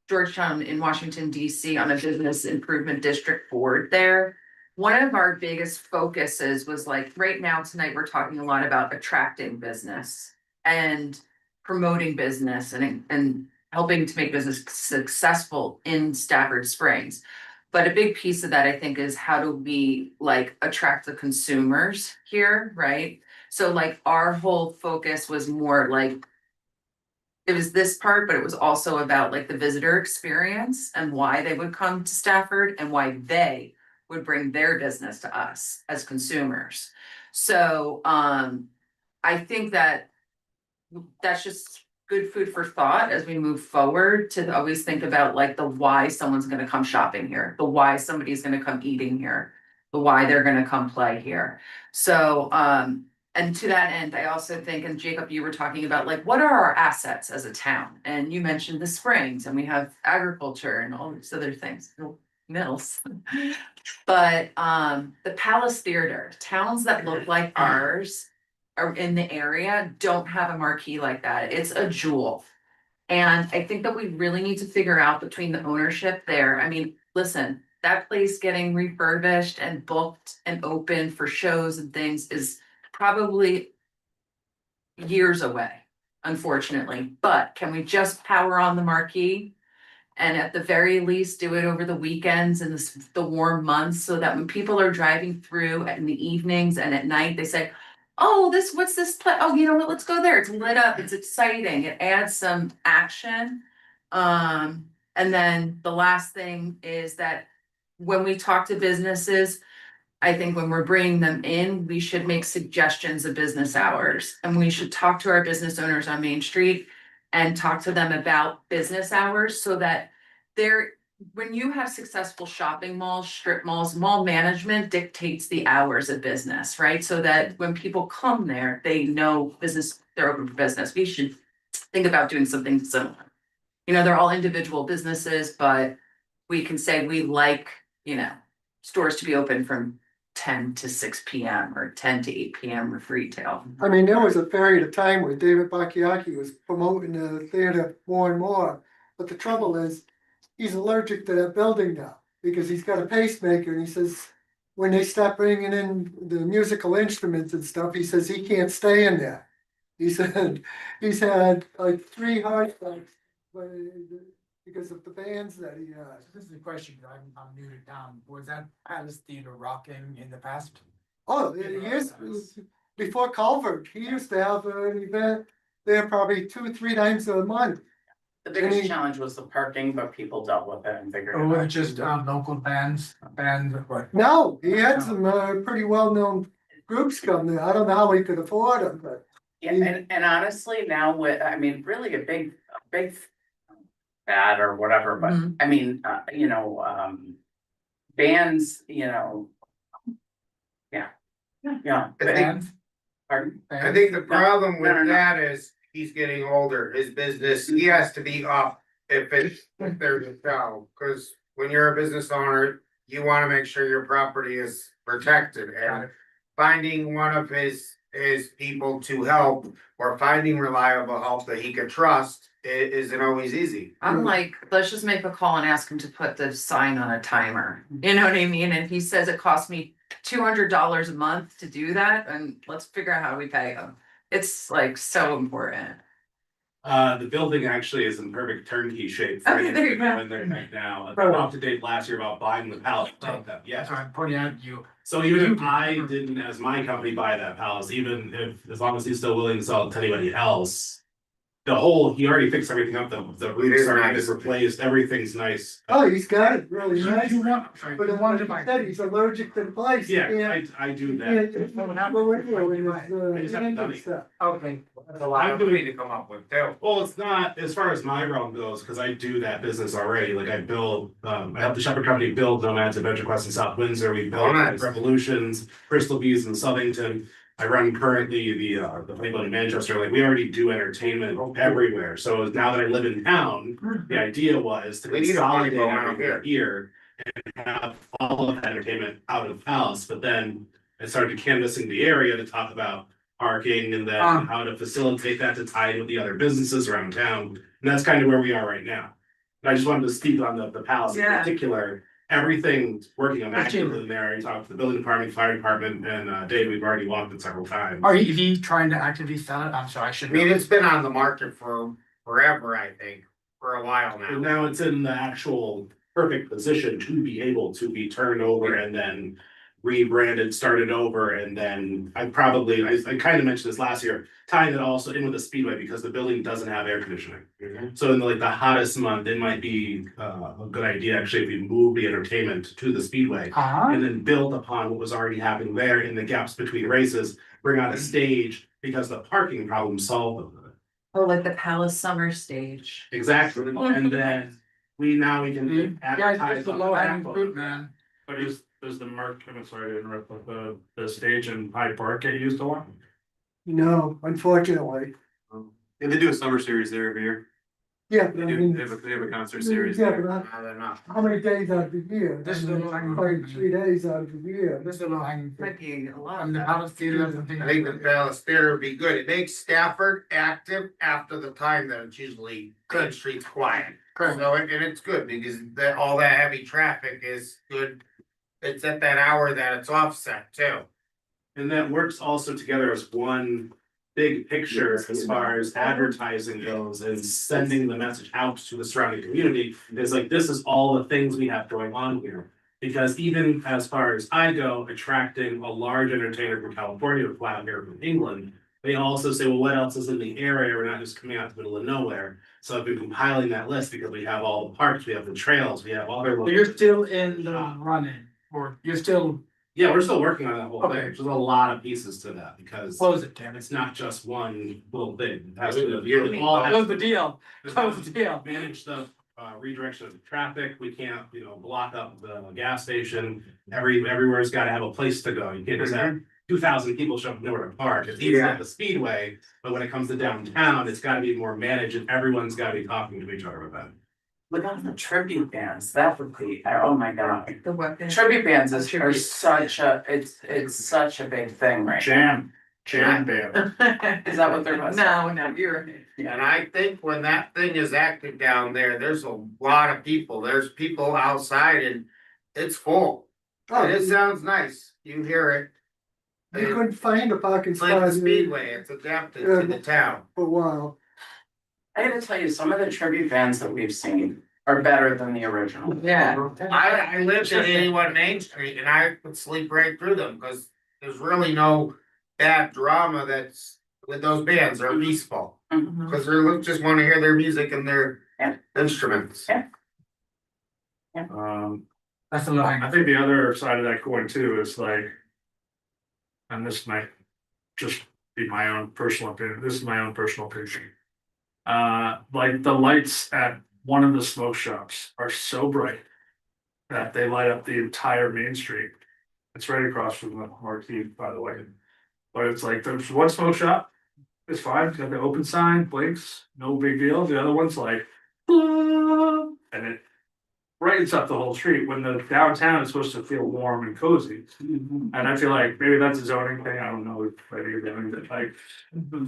Georgetown in Washington DC on a business improvement district board there. One of our biggest focuses was like, right now tonight, we're talking a lot about attracting business and promoting business and helping to make business successful in Stafford Springs. But a big piece of that, I think, is how do we like attract the consumers here, right? So like our whole focus was more like, it was this part, but it was also about like the visitor experience and why they would come to Stafford and why they would bring their business to us as consumers. So I think that that's just good food for thought as we move forward to always think about like the why someone's gonna come shopping here, the why somebody's gonna come eating here, the why they're gonna come play here. So and to that end, I also think, and Jacob, you were talking about like, what are our assets as a town? And you mentioned the springs and we have agriculture and all these other things, mills. But the Palace Theater, towns that look like ours are in the area don't have a marquee like that. It's a jewel. And I think that we really need to figure out between the ownership there. I mean, listen, that place getting refurbished and booked and open for shows and things is probably years away, unfortunately. But can we just power on the marquee? And at the very least, do it over the weekends and the warm months so that when people are driving through in the evenings and at night, they say, oh, what's this place? Oh, you know what, let's go there. It's lit up, it's exciting, it adds some action. And then the last thing is that when we talk to businesses, I think when we're bringing them in, we should make suggestions of business hours. And we should talk to our business owners on Main Street and talk to them about business hours so that when you have successful shopping malls, strip malls, mall management dictates the hours of business, right? So that when people come there, they know they're open for business. We should think about doing something similar. They're all individual businesses, but we can say we like, stores to be open from 10 to 6 PM or 10 to 8 PM with retail. I mean, there was a period of time where David Bacchiacchi was promoting the theater more and more, but the trouble is, he's allergic to that building now, because he's got a pacemaker, and he says, when they stop bringing in the musical instruments and stuff, he says he can't stay in there. He said, he's had like 3 heart attacks, because of the bands that he has. This is a question, I'm new to town, was that Palace Theater rocking in the past? Oh, years, before Culver, he used to have an event there probably 2 or 3 times a month. The biggest challenge was the parking, but people dealt with it and figured Or it was it out. just local bands, what? No, he had some pretty well-known groups come there. I don't know how he could afford them, but Yeah, and honestly, now with, I mean, really a big bad or whatever, but Mhm. I mean, bands, yeah. Yeah. I think- Bands? Pardon? I think the problem No, no, with no. that is he's getting older, his business, he has to be up if there's a show. Cause when you're a business owner, you wanna make sure your property is protected and finding one of his people to help or finding reliable help that he can trust isn't always easy. I'm like, let's just make a call and ask him to put the sign on a timer. You know what I mean? And if he says it costs me $200 a month to do that, and let's figure out how we pay him. It's like so important. The building actually is in perfect turnkey shape. for Okay, there you go. anything in there right now. I'm up to date last year about buying the palace. Yes. So I'm pointing out you. So even if I didn't, as my company, buy that palace, even if, as long as he's still willing to sell it to anybody else. He already fixed everything up, the roofs is already nice. been replaced, everything's nice. oh, he's got it really nice. Sorry. But the one that I said, he's allergic to the place. He Yeah, can't- I do he that. can't go anywhere with I his just haven't done engine it. stuff. Okay. That's a lot of money to come up with too. Well, it's not, as far as my realm goes, because I do that business already, like I build, I help the Shepherd Company build Nomads Adventure Quest in South Windsor, we build nice. Revolutions, Crystal Bees in Southington. I run currently the Playboy in Manchester, like we already do entertainment everywhere, so now that I live in town, the idea was to We need a consolidate Playboy around everything here. And have all of that entertainment out of house, but then I started canvassing the area to talk about parking and then how to facilitate that to tie in with the other businesses around town. And that's kind of where we are right now. And I just wanted to speak on the palace in Yeah. particular. Everything's working immaculately in there. I talked to the building department, fire department, and Dave, we've already walked it several times. Are you trying to actively sell it? I'm sorry, I I should. mean, it's been on the market for forever, I think, for a while And now. now it's in the actual perfect position to be able to be turned over and then rebranded, started over, and then I kind of mentioned this last year, tying it also in with the speedway because the building doesn't have air conditioning. So in like the hottest month, it might be a good idea actually if we move the entertainment to the speedway and then build upon what was already happening there in the gaps between races, bring out a stage because the parking problem solved. Oh, like the Palace Summer Stage. Exactly, and then we can Guys, advertise it's the on low hanging that. fruit, man. But does the I'm sorry to interrupt, but the stage in Hyde Park get used a lot? No, unfortunately. And they do a summer series there every year. Yeah, but I mean. They have a concert series Yeah, there. but No, they're not. how many days out of the year? This is the low-hanging Probably fruit. 3 days out of the year. This is the low hanging fruit. Might be a lot. I mean, the Palace Theater doesn't think. I think the Palace Theater would be good. It makes Stafford active after the time that it's usually Main Street's quiet. Correct. So, and it's good because all that heavy traffic is good. It's at that hour that it's offset too. And that works also together as one big picture as far as advertising goes and sending the message out to the surrounding community. It's like, this is all the things we have going on here. Because even as far as I go, attracting a large entertainer from California to fly out here from England, they also say, well, what else is in the area? We're not just coming out to the middle of nowhere. So I've been compiling that list because we have all the parks, we have the trails, we have other. So you're still in the running, or you're still, Yeah, we're still working on that whole Okay. thing. There's a lot of pieces to that because close it, damn it. it's not just one little thing. It has to be. Really? All has Close the deal, to close the deal. manage the redirection of the traffic. We can't, block up the gas station. Everywhere's gotta have a place to go. You can't just have 2,000 people show up nowhere to park. It's easy at the speedway, but when it comes to downtown, it's gotta be more managed and everyone's gotta be talking to each other about it. look at the tribute bands, that would be, oh my god. The weapon. Tribute bands are Tribute. such a, it's such a big thing right now. Jam band. Is that what they're about? No, you're. And I think when that thing is active down there, there's a lot of people, there's people outside and it's full. Oh, And it sounds nice, you hear it. you couldn't find a parking It's like the spot Speedway, it's adapted to the town. for a while. I gotta tell you, some of the tribute bands that we've seen are better than the original. Yeah. I lived at 81 Main Street and I could sleep right through them, cause there's really no bad drama that's with those bands, they're peaceful. Mhm. Cause they're just wanna hear their music and their Yeah. instruments. Yeah. That's the line. I think the other side of that coin too is like. And this might just be my own personal opinion, this is my own personal opinion. Like the lights at one of the smoke shops are so bright. That they light up the entire main street. It's right across from the marquee, by the way. But it's like, there's one smoke shop. It's fine, it's got the open sign, blinks, no big deal, the other one's like. And it brightens up the whole street when the downtown is supposed to feel warm and cozy. And I feel like maybe that's a zoning thing, I don't know, maybe you're doing it, like.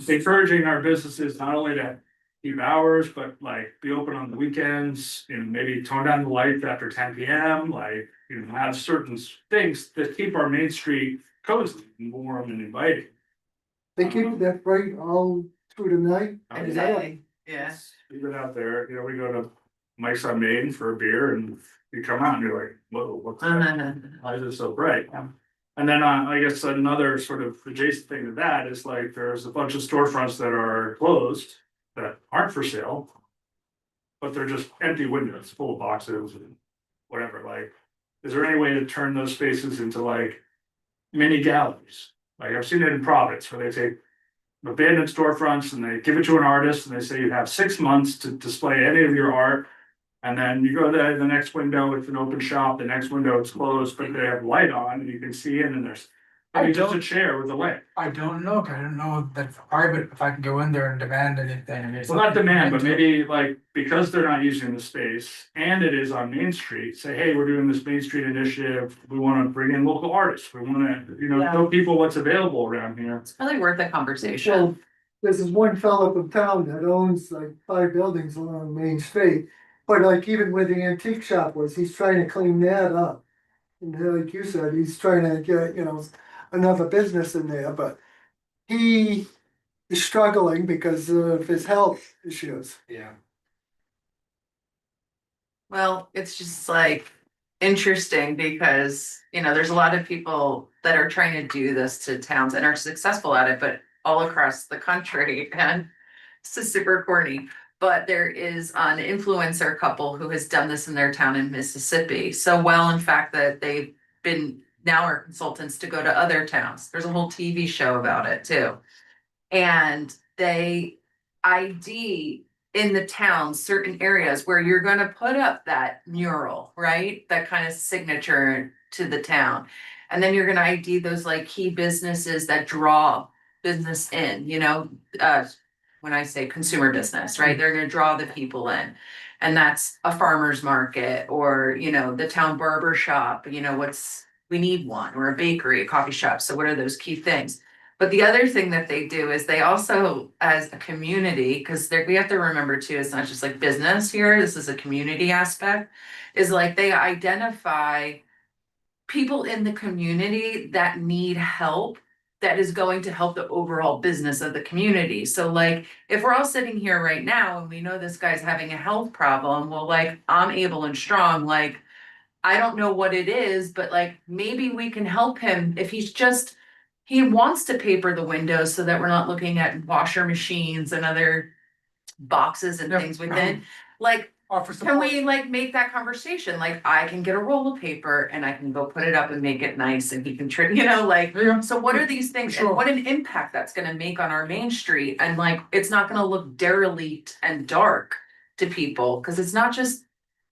Encouraging our businesses not only to keep hours, but like be open on the weekends, and maybe tone down the lights after 10 PM, like, you know, have certain things that keep our main street cozy and warm and inviting. They keep it that bright all through the night. Exactly. Yeah. We've been out there, you know, we go to Mike's on Main for a beer and you come out and you're like, whoa, what's that? Why is it so bright? And then I guess another sort of adjacent thing to that is like, there's a bunch of storefronts that are closed that aren't for sale. But they're just empty windows, full of boxes and whatever, like, is there any way to turn those spaces into like mini galleries? Like I've seen it in Providence where they take abandoned storefronts and they give it to an artist and they say you have 6 months to display any of your art. And then you go to the next window, it's an open shop, the next window is closed, but they have light on and you can see in and there's. I Just a don't- chair with a light. I don't know, 'cause I don't know that private, if I can go in there and demand anything. Well, not demand, but maybe like, because they're not using the space and it is on Main Street, say, hey, we're doing this Main Street initiative. We wanna bring in local artists. We wanna, you know, Yeah. show people what's available around here. It's really worth a conversation. So, there's this one fellow from town that owns like 5 buildings along Main Street. But like even where the antique shop was, he's trying to clean that up. And like you said, he's trying to get, another business in there, but he is struggling because of his health issues. Yeah. Well, it's just like interesting because, there's a lot of people that are trying to do this to towns and are successful at it, but all across the country. And this is super corny, but there is an influencer couple who has done this in their town in Mississippi. So well, in fact, that they've been now are consultants to go to other towns. There's a whole TV show about it too. And they ID in the town certain areas where you're gonna put up that mural, right? That kind of signature to the town. And then you're gonna ID those like key businesses that draw business in, when I say consumer business, right? They're gonna draw the people in. And that's a farmer's market or, the town barber shop, we need one, or a bakery, a coffee shop. So what are those key things? But the other thing that they do is they also, as a community, because we have to remember too, it's not just like business here, this is a community aspect, is like they identify people in the community that need help that is going to help the overall business of the community. So like, if we're all sitting here right now and we know this guy's having a health problem, well, like, I'm able and strong, like, I don't know what it is, but like, maybe we can help him if he wants to paper the windows so that we're not looking at washer machines and other boxes and Yeah. things within. Like, Offer can support. we like make that conversation? Like, I can get a roll of paper and I can go put it up and make it nice and he can trim, Yeah. so what are these things and Sure. what an impact that's gonna make on our main street? And like, it's not gonna look derelict and dark to people, cause it's not just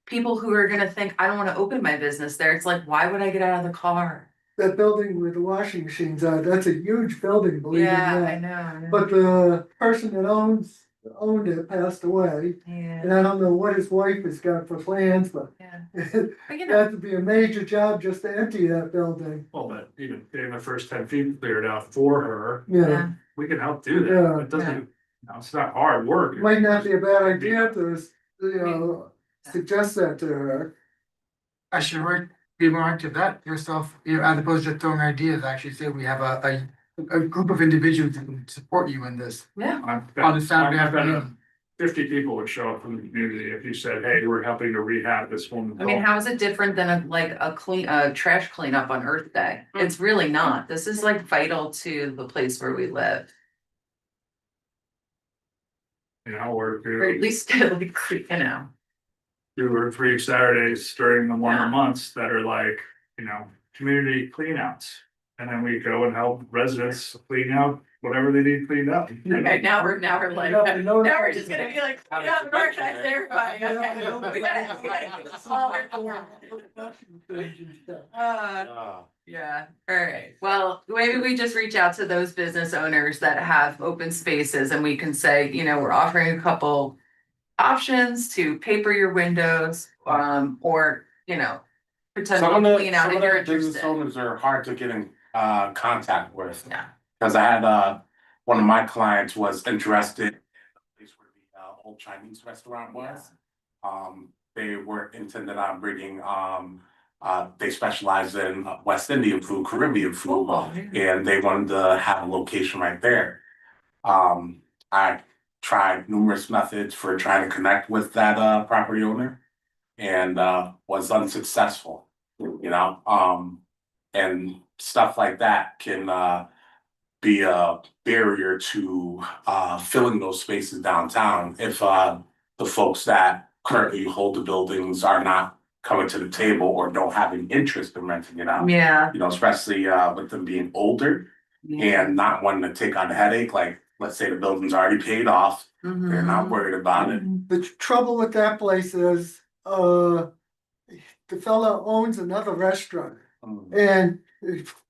people who are gonna think, I don't wanna open my business there. It's like, why would I get out of the car? That building where the washing machines are, that's a huge building, believe it or Yeah, not. I know. But the person that owns owned it passed away. Yeah, And I don't know what his wife has got for plans, but yeah. it But you know, had to be a major job just to empty that building. Well, but even getting the first 10 feet cleared out for her, Yeah, yeah, we can help do Yeah. that. It doesn't, you know, it's not hard work. it might not be a bad idea to, suggest that to her. Actually, right, be more active that yourself, you know, as opposed to just throwing ideas, actually say we have a group of individuals who can support you in this. yeah. On the Saturday I bet afternoon. 50 people would show up from the community if you said, hey, we're helping to rehab this woman's I mean, home. how is it different than a trash cleanup on Earth Day? It's really not. This is like vital to the place where we live. You know, or Or at least like, you know. 2 or 3 Saturdays during the warmer Yeah. months that are like, you know, community cleanouts. And then we go and help residents clean out whatever they need cleaned up. Okay, now we're like, No, now no, we're just gonna be like, yeah, organize everybody, okay. We gotta do a smaller form. Yeah, alright, well, maybe we just reach out to those business owners that have open spaces and we can say, you know, we're offering a couple options to paper your windows, or, you know, potential Some of clean out the if you're business interested. owners are hard to get in contact with. Yeah. Cause I had one of my clients was interested in the place where the old Chinese restaurant was. They were intended on bringing they specialize in West Indian food, Caribbean food. Cool. And they wanted to have a location right there. I tried numerous methods for trying to connect with that property owner and was unsuccessful, you know, and stuff like that can be a barrier to filling those spaces downtown if the folks that currently hold the buildings are not coming to the table or don't have an interest in renting it out. Yeah. You know, especially with them being older and not wanting to take on the headache, like let's say the building's already paid off, they're not worried about it. The trouble with that place is, the fellow owns another restaurant and,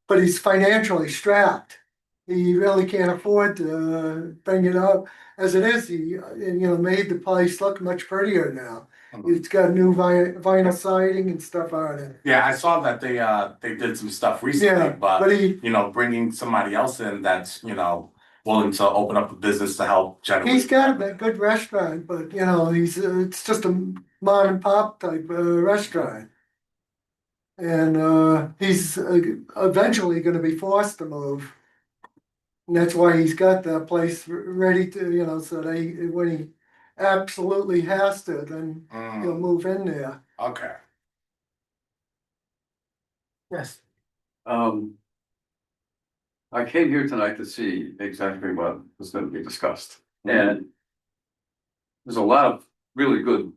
but he's financially strapped. He really can't afford to bring it up. As it is, he, made the place look much prettier now. It's got new vinyl siding and stuff on it. Yeah, I saw that they did some stuff recently, Yeah, but but he, you know, bringing somebody else in that's, you know, willing to open up a business to help generate. he's got a good restaurant, but it's just a mom and pop type restaurant. And he's eventually gonna be forced to move. And that's why he's got that place ready to, so that when he absolutely has to, then he'll move in there. Okay. Yes. I came here tonight to see exactly what was gonna be discussed, and there's a lot of really good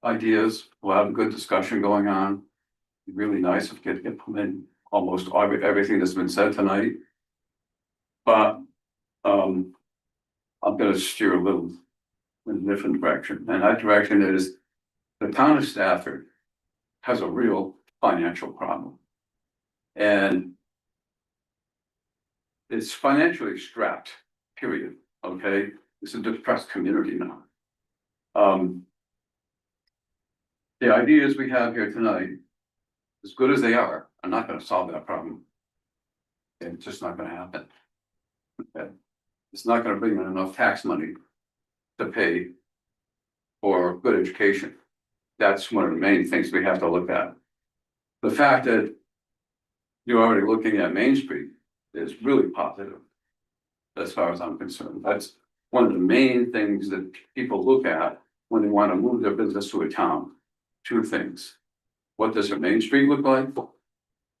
ideas, a lot of good discussion going on. Really nice if you could implement almost everything that's been said tonight. But, I'm gonna steer a little in a different direction, and that direction is the town of Stafford has a real financial problem. And it's financially strapped, period, okay? It's a depressed community now. The ideas we have here tonight, as good as they are not gonna solve that problem. It's just not gonna happen. Okay? It's not gonna bring in enough tax money to pay for good education. That's one of the main things we have to look at. The fact that you're already looking at Main Street is really positive. As far as I'm concerned, that's one of the main things that people look at when they want to move their business to a town. 2 things. What does a Main Street look like?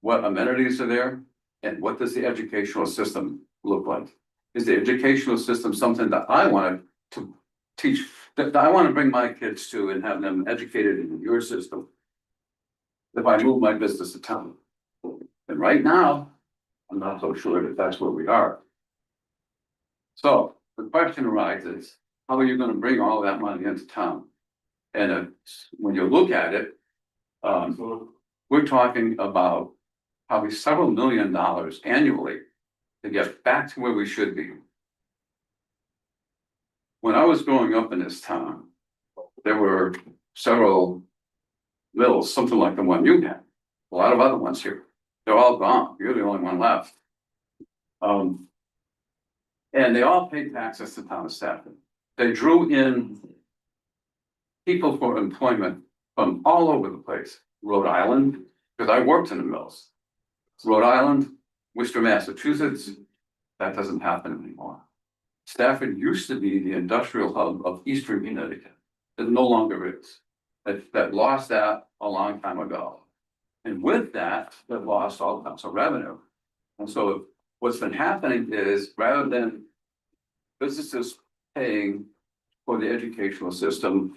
What amenities are there? And what does the educational system look like? Is the educational system something that I want to teach, that I want to bring my kids to and have them educated in your system? If I move my business to town. And right now, I'm not so sure that that's where we are. So the question arises, how are you gonna bring all that money into town? And when you look at it, we're talking about probably several $1 million annually to get back to where we should be. When I was growing up in this town, there were several mills, something like the one you had. A lot of other ones here. They're all gone. You're the only one left. And they all paid taxes to town of Stafford. They drew in people for employment from all over the place. Rhode Island, because I worked in the mills. Rhode Island, Worcester, Massachusetts, that doesn't happen anymore. Stafford used to be the industrial hub of Eastern Connecticut. It no longer is. That lost that a long time ago. And with that, that lost all kinds of revenue. And so what's been happening is rather than businesses paying for the educational system,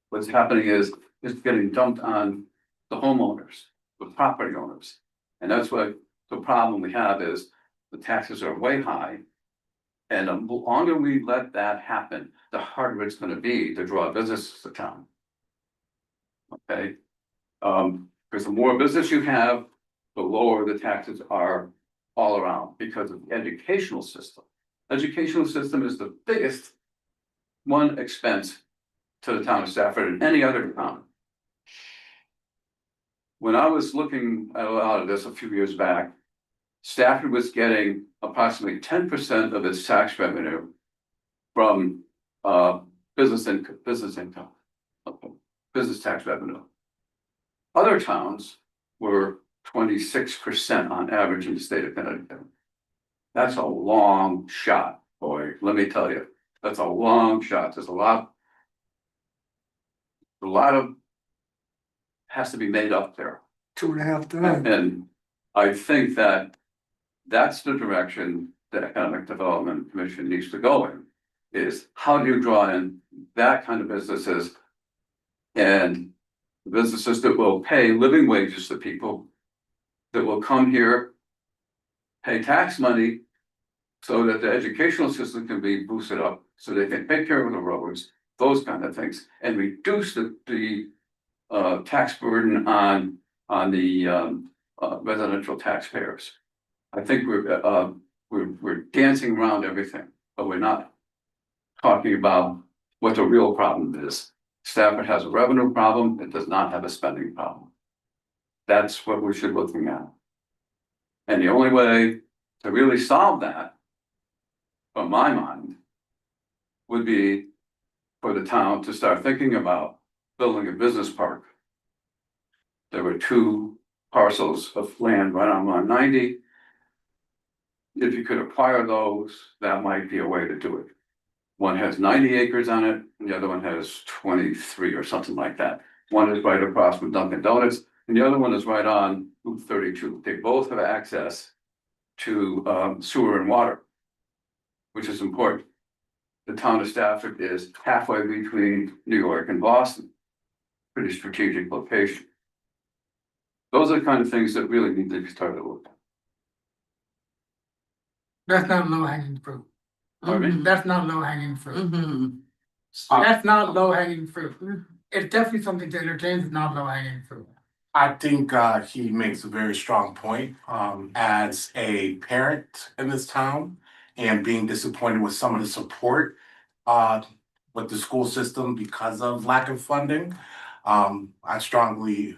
what's happening is it's getting dumped on the homeowners, the property owners. And that's what the problem we have is the taxes are way high. And the longer we let that happen, the harder it's gonna be to draw businesses to town. Okay, because the more business you have, the lower the taxes are all around because of the educational system. Educational system is the biggest one expense to the town of Stafford and any other town. When I was looking at a lot of this a few years back, Stafford was getting approximately 10% of its tax revenue from business income, business tax revenue. Other towns were 26% on average in the state of Connecticut. That's a long shot, boy, let me tell you, that's a long shot. There's a lot of has to be made up there. 2.5 times. And I think that that's the direction the Economic Development Commission needs to go in, is how do you draw in that kind of businesses and businesses that will pay living wages to people that will come here, pay tax money so that the educational system can be boosted up, so they can take care of the roads, those kind of things, and reduce the tax burden on the residential taxpayers. I think we're dancing around everything, but we're not talking about what the real problem is. Stafford has a revenue problem, it does not have a spending problem. That's what we should be looking at. And the only way to really solve that, from my mind, would be for the town to start thinking about building a business park. There were 2 parcels of land right on 190. If you could acquire those, that might be a way to do it. One has 90 acres on it, and the other one has 23 or something like that. One is right across from Dunkin' Donuts, and the other one is right on Route 32. They both have access to sewer and water, which is important. The town of Stafford is halfway between New York and Boston. Pretty strategic location. Those are the kind of things that really need to be started with. That's not low hanging fruit. Pardon me? That's not low hanging fruit. Mhm. That's not low hanging fruit. It's definitely something to entertain, but not low hanging fruit. I think he makes a very strong point. As a parent in this town and being disappointed with some of the support with the school system because of lack of funding. I definitely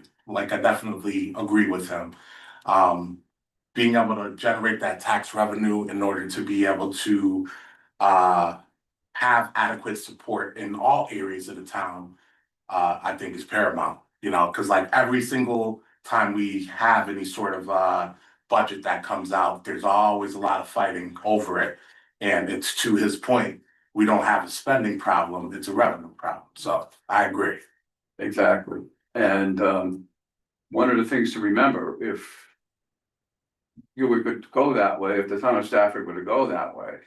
agree with him. Being able to generate that tax revenue in order to be able to have adequate support in all areas of the town, I think is paramount, because like every single time we have any sort of budget that comes out, there's always a lot of fighting over it. And it's to his point, we don't have a spending problem, it's a revenue problem. So I agree. Exactly. And one of the things to remember, if you were to go that way, if the town of Stafford were to go that way,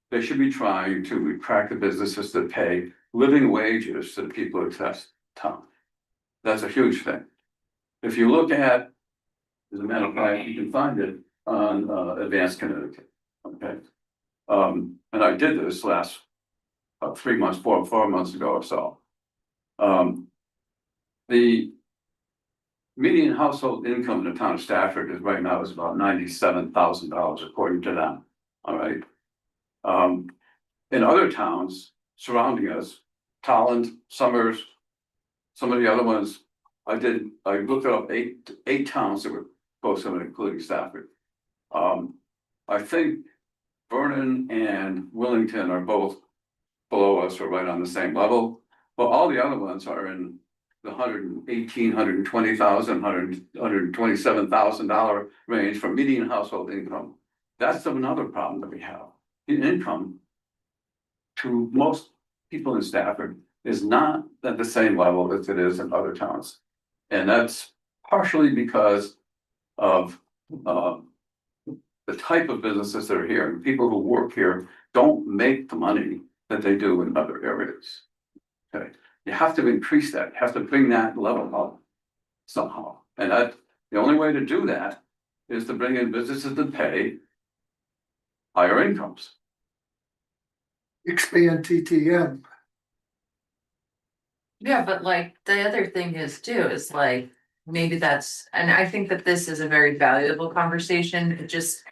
they should be trying to attract the businesses that pay living wages to the people of this town. That's a huge thing. If you look at, as a matter of fact, you can find it on Advanced Connecticut. Okay. And I did this last 3 months, four months ago or so. The median household income in the town of Stafford is right now is about $97,000 according to them. All right. In other towns, surrounding us, Tolland, Summers, some of the other ones. I looked up eight towns that were close to it, including Stafford. I think Vernon and Wellington are both below us or right on the same level, but all the other ones are in the $127,000 range for median household income. That's another problem that we have. The income to most people in Stafford is not at the same level as it is in other towns. And that's partially because of the type of businesses that are here, and people who work here don't make the money that they do in other areas. Okay, you have to increase that, you have to bring that level up somehow. And that, the only way to do that is to bring in businesses that pay higher incomes. Expand TTM. Yeah, but like the other thing is too, is like, maybe that's, and I think that this is a very valuable conversation, it just.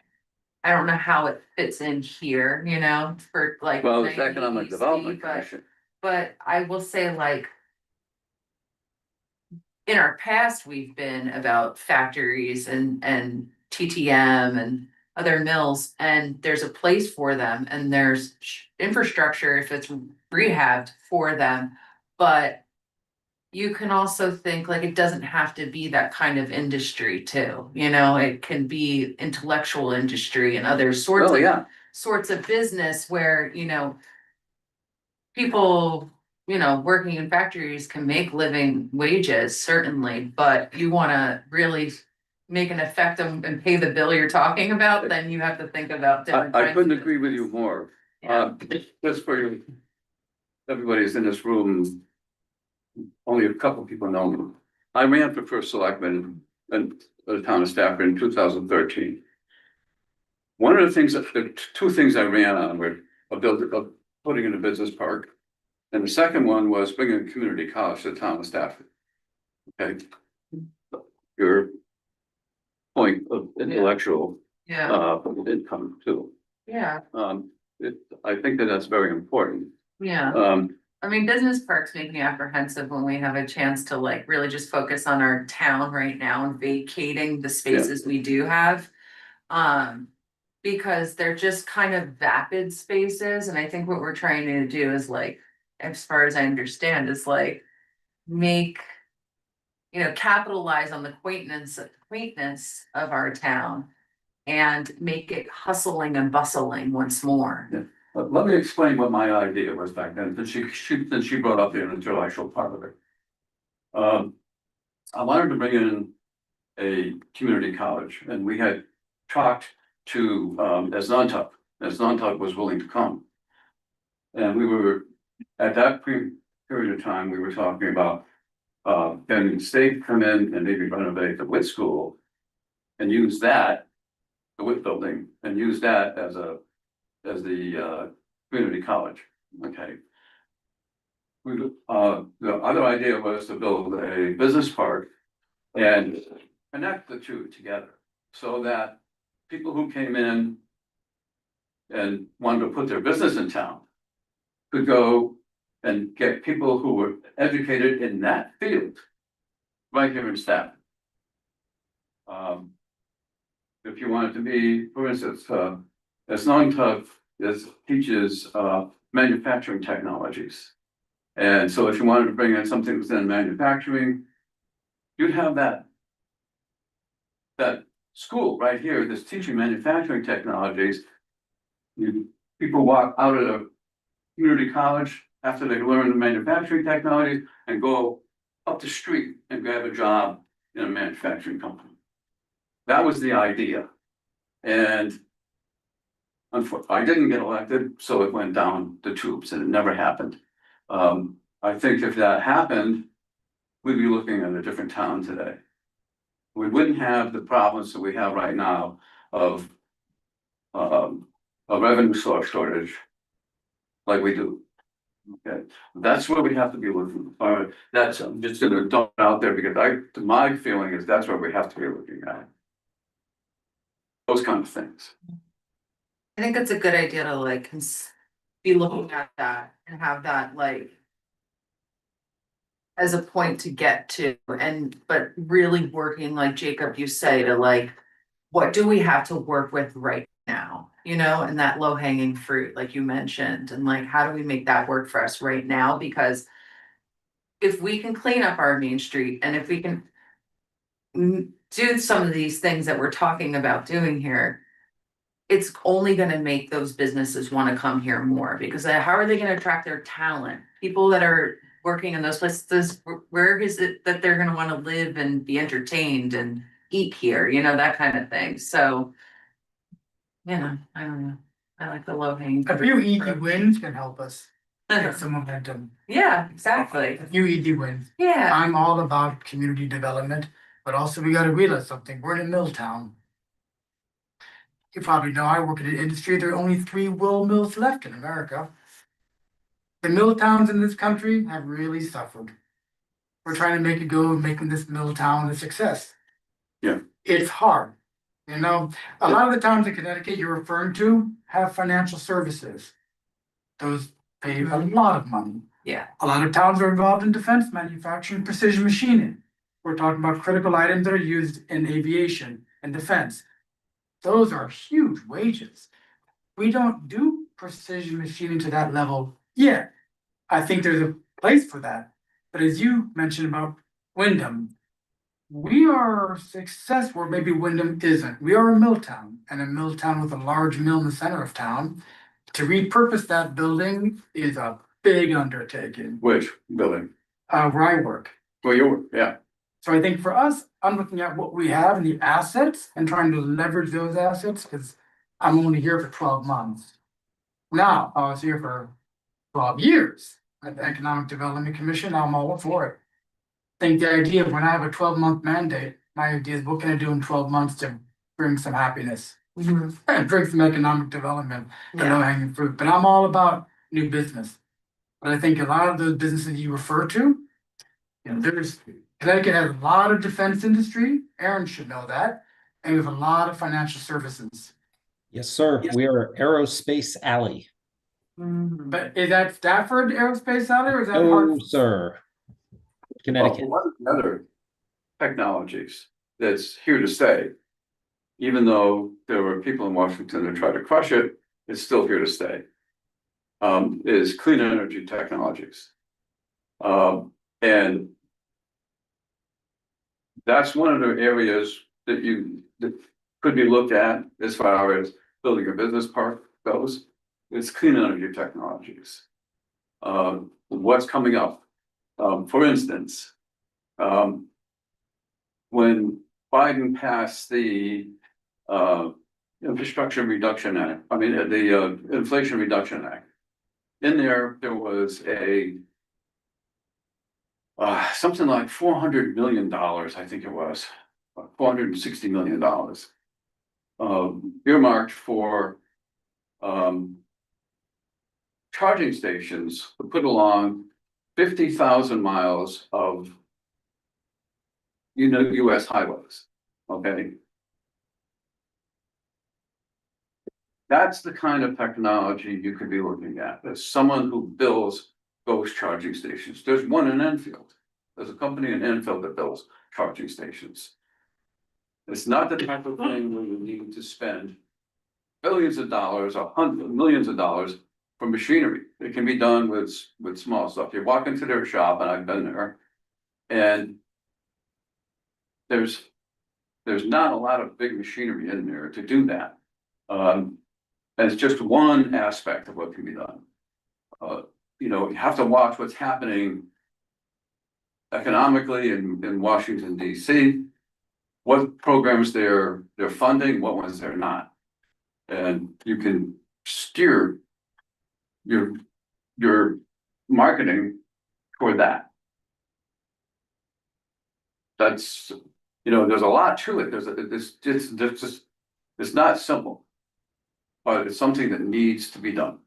I don't know how it fits in here, you know, for like. Well, it's 90 Economic DC, Development but- Commission. But I will say like. In our past, we've been about factories and TTM and other mills, and there's a place for them and there's infrastructure if it's rehabbed for them, but. You can also think like it doesn't have to be that kind of industry too, you know, it can be intellectual industry and other sorts Oh, of. yeah. Sorts of business where, you know. People, you know, working in factories can make living wages, certainly, but you wanna really. Make an effect and pay the bill you're talking about, then you have to think about different. I kinds couldn't of agree with you business. more. Yeah. Just for you. Everybody's in this room. Only a couple people know me. I ran for first selectman in the town of Stafford in 2013. One of the things the two things I ran on were putting in a business park. And the second one was bringing a community college to the town of Stafford. Okay. Your point of intellectual Yeah, income too. yeah, I think that that's very important. yeah. I mean, business parks make me apprehensive when we have a chance to like really just focus on our town right now and vacating the spaces we do have. Because they're just kind of vapid spaces, and I think what we're trying to do is like, as far as I understand, is like make. You know, capitalize on the quaintness of our town and make it hustling and bustling once more. Let me explain what my idea was back then, since she brought up the intellectual part of it. I wanted to bring in a community college, and we had talked to as Nantucket was willing to come. And we were, at that period of time, we were talking about getting the state come in and maybe renovate the Witt School and use that, the Witt building, and use that as the community college, okay? The other idea was to build a business park and connect the two together so that people who came in and wanted to put their business in town could go and get people who were educated in that field right here in Stafford. If you wanted to be, for instance, as Nantucket teaches manufacturing technologies. And so if you wanted to bring in something within manufacturing, you'd have that school right here that's teaching manufacturing technologies. People walk out of the community college after they learn the manufacturing technologies and go up the street and grab a job in a manufacturing company. That was the idea. And unfortunately, I didn't get elected, so it went down the tubes and it never happened. I think if that happened, we'd be looking at a different town today. We wouldn't have the problems that we have right now of a revenue source shortage like we do. Okay, that's where we have to be looking. That's, I'm just gonna dump it out there because my feeling is that's where we have to be looking at. Those kind of things. I think it's a good idea to like be looking at that and have that like as a point to get to, and but really working, like Jacob, you say, to like, what do we have to work with right now? You know, and that low hanging fruit, like you mentioned, and like, how do we make that work for us right now? Because if we can clean up our main street and if we can do some of these things that we're talking about doing here, it's only gonna make those businesses wanna come here more, because how are they gonna attract their talent? People that are working in those places, where is it that they're gonna wanna live and be entertained and eat here, you know, that kind of thing, so. You know, I don't know, I like the low hanging. A few easy wins can help us get some momentum. Yeah, exactly, A few easy wins. yeah, I'm all about community development, but also we gotta realize something, we're in a mill town. You probably know, I work in an industry, there are only 3 wool mills left in America. The mill towns in this country have really suffered. We're trying to make it go, making this mill town a success. Yeah. It's hard. You know, a lot of the towns in Connecticut you're referring to have financial services. Those pay a lot of money. yeah, A lot of towns are involved in defense manufacturing, precision machining. We're talking about critical items that are used in aviation and defense. Those are huge wages. We don't do precision machining to that level yet. I think there's a place for that. But as you mentioned about Wyndham, we are successful where maybe Wyndham isn't. We are a mill town, and a mill town with a large mill in the center of town. To repurpose that building is a big undertaking, Which building? where I work. Well, yeah, So I think for us, I'm looking at what we have and the assets and trying to leverage those assets, because I'm only here for 12 months. Now, I was here for 12 years at the Economic Development Commission, I'm all for it. I think the idea of when I have a 12-month mandate, my idea is what can I do in 12 months to bring some happiness? And bring some economic development, the Yeah. low hanging fruit, but I'm all about new business. But I think a lot of those businesses you refer to, you know, Connecticut has a lot of defense industry, Aaron should know that, and we have a lot of financial services. Yes, sir. We are Aerospace Alley. But is that Stafford Aerospace out there, or is that No, Hartford? sir. well, Connecticut. one of the other technologies that's here to stay. Even though there were people in Washington that tried to crush it, it's still here to stay. Is clean energy technologies. And that's one of the areas that could be looked at as far as building a business park goes. It's clean energy technologies. What's coming up? For instance, when Biden passed the Infrastructure Reduction Act, the Inflation Reduction Act. In there was a something like $400 million, I think it was, $460 million. Earmarked for charging stations to put along 50,000 miles of US highways, okay? That's the kind of technology you could be looking at. There's someone who builds those charging stations. There's one in Enfield. There's a company in Enfield that builds charging stations. It's not the type of thing where you need to spend billions of dollars or millions of dollars for machinery. It can be done with small stuff. You walk into their shop, and I've been there, and there's not a lot of big machinery in there to do that. And it's just one aspect of what can be done. You have to watch what's happening economically in Washington, DC. What programs they're funding, what ones they're not. And you can steer your marketing toward that. That's, there's a lot to it. It's not simple. But it's something that needs to be done.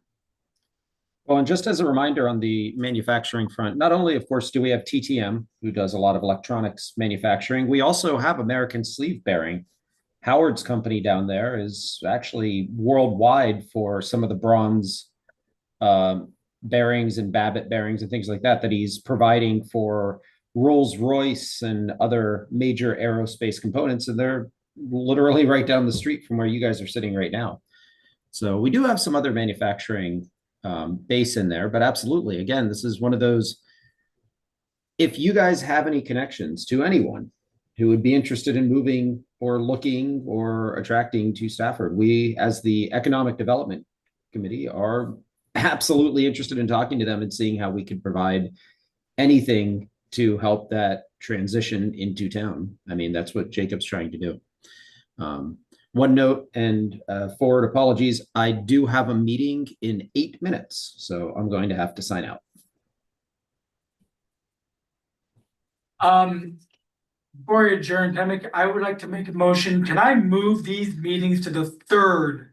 Well, and just as a reminder on the manufacturing front, not only, of course, do we have TTM, who does a lot of electronics manufacturing, we also have American Sleeve Bearing. Howard's company down there is actually worldwide for some of the bronze bearings and Babbitt bearings and things like that he's providing for Rolls-Royce and other major aerospace components, and they're literally right down the street from where you guys are sitting right now. So we do have some other manufacturing base in there, but absolutely, again, this is one of those, if you guys have any connections to anyone who would be interested in moving or looking or attracting to Stafford, we, as the Economic Development Committee, are absolutely interested in talking to them and seeing how we could provide anything to help that transition into town. I mean, that's what Jacob's trying to do. One note and forward apologies, I do have a meeting in 8 minutes, so I'm going to have to sign out. Before we adjourn, I would like to make a motion. Can I move these meetings to the third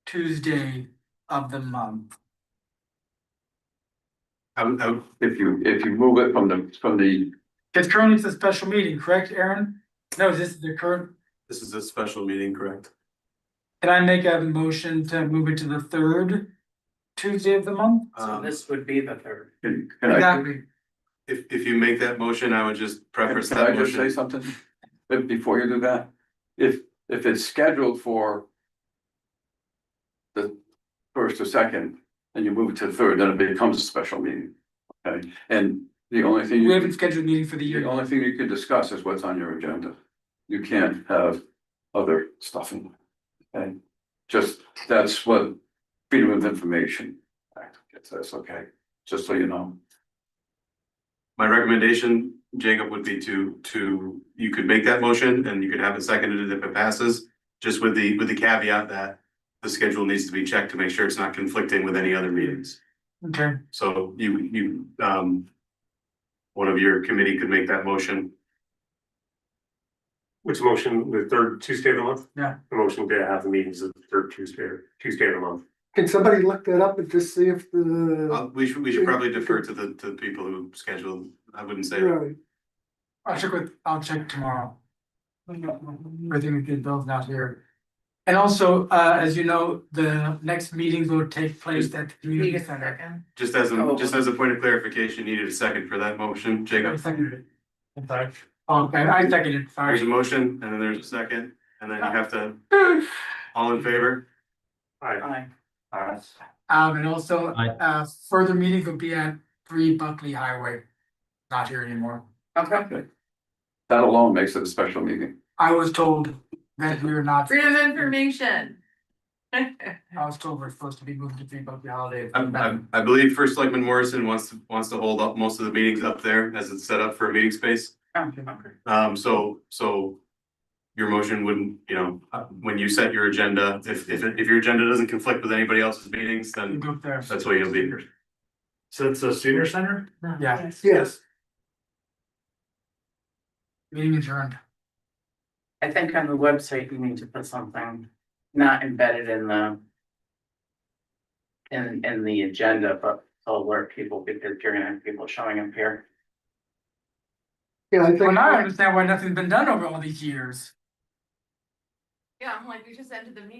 Tuesday of the month? If you move it from the, Because currently it's a special meeting, correct, Aaron? No, this is the current. This is a special meeting, correct? Can I make a motion to move it to the third Tuesday of the month? So this would be the third. can I, Exactly. If you make that motion, I would just preface can that I just say motion. something? Before you do that, if it's scheduled for the first or second, and you move it to the third, then it becomes a special meeting. Okay, and the only thing We you haven't scheduled a meeting for the the year. only thing you can discuss is what's on your agenda. You can't have other stuff in. Okay, just, that's what Freedom of Information Act says, okay, just so you know. My recommendation, Jacob, would be to, you could make that motion and you could have it seconded if it passes. Just with the caveat that the schedule needs to be checked to make sure it's not conflicting with any other meetings. Okay, So one of your committee could make that motion. Which motion, the third Tuesday of the month? Yeah. The motion to have the meetings the third Tuesday of the month. Can somebody look that up and just see if the, We should probably defer to the people who scheduled. I wouldn't say. right, I'll check tomorrow. I think Bill's not here. And also, as you know, the next meetings will take place at the community Need a center. second. Just as a point of clarification, needed a second for that motion, I Jacob. seconded it. I'm sorry. Oh, okay, I seconded it, There's a sorry. motion and then there's a second, and then you have to, all in favor? Aye. And also, Aye. further meetings will be at 3 Buckley Highway. Not here anymore. Okay. That alone makes it a special meeting. I was told that we were not, Freedom of information. I was told we're supposed to be moving to 3 Buckley Holiday. I believe First Selectman Morrison wants to hold up most of the meetings up there as it's set up for a meeting space. Okay. So your motion wouldn't, when you set your agenda, if your agenda doesn't conflict with anybody else's meetings, You then go up there. that's why you'll be here. So it's a senior center? Yeah, yes. meeting adjourned. I think on the website, you need to put something not embedded in the. In the agenda, but to alert people because you're gonna have people showing up here. Yeah, I Well, think. now I understand why nothing's been done over all these years. Yeah, I'm like, we just ended the meeting.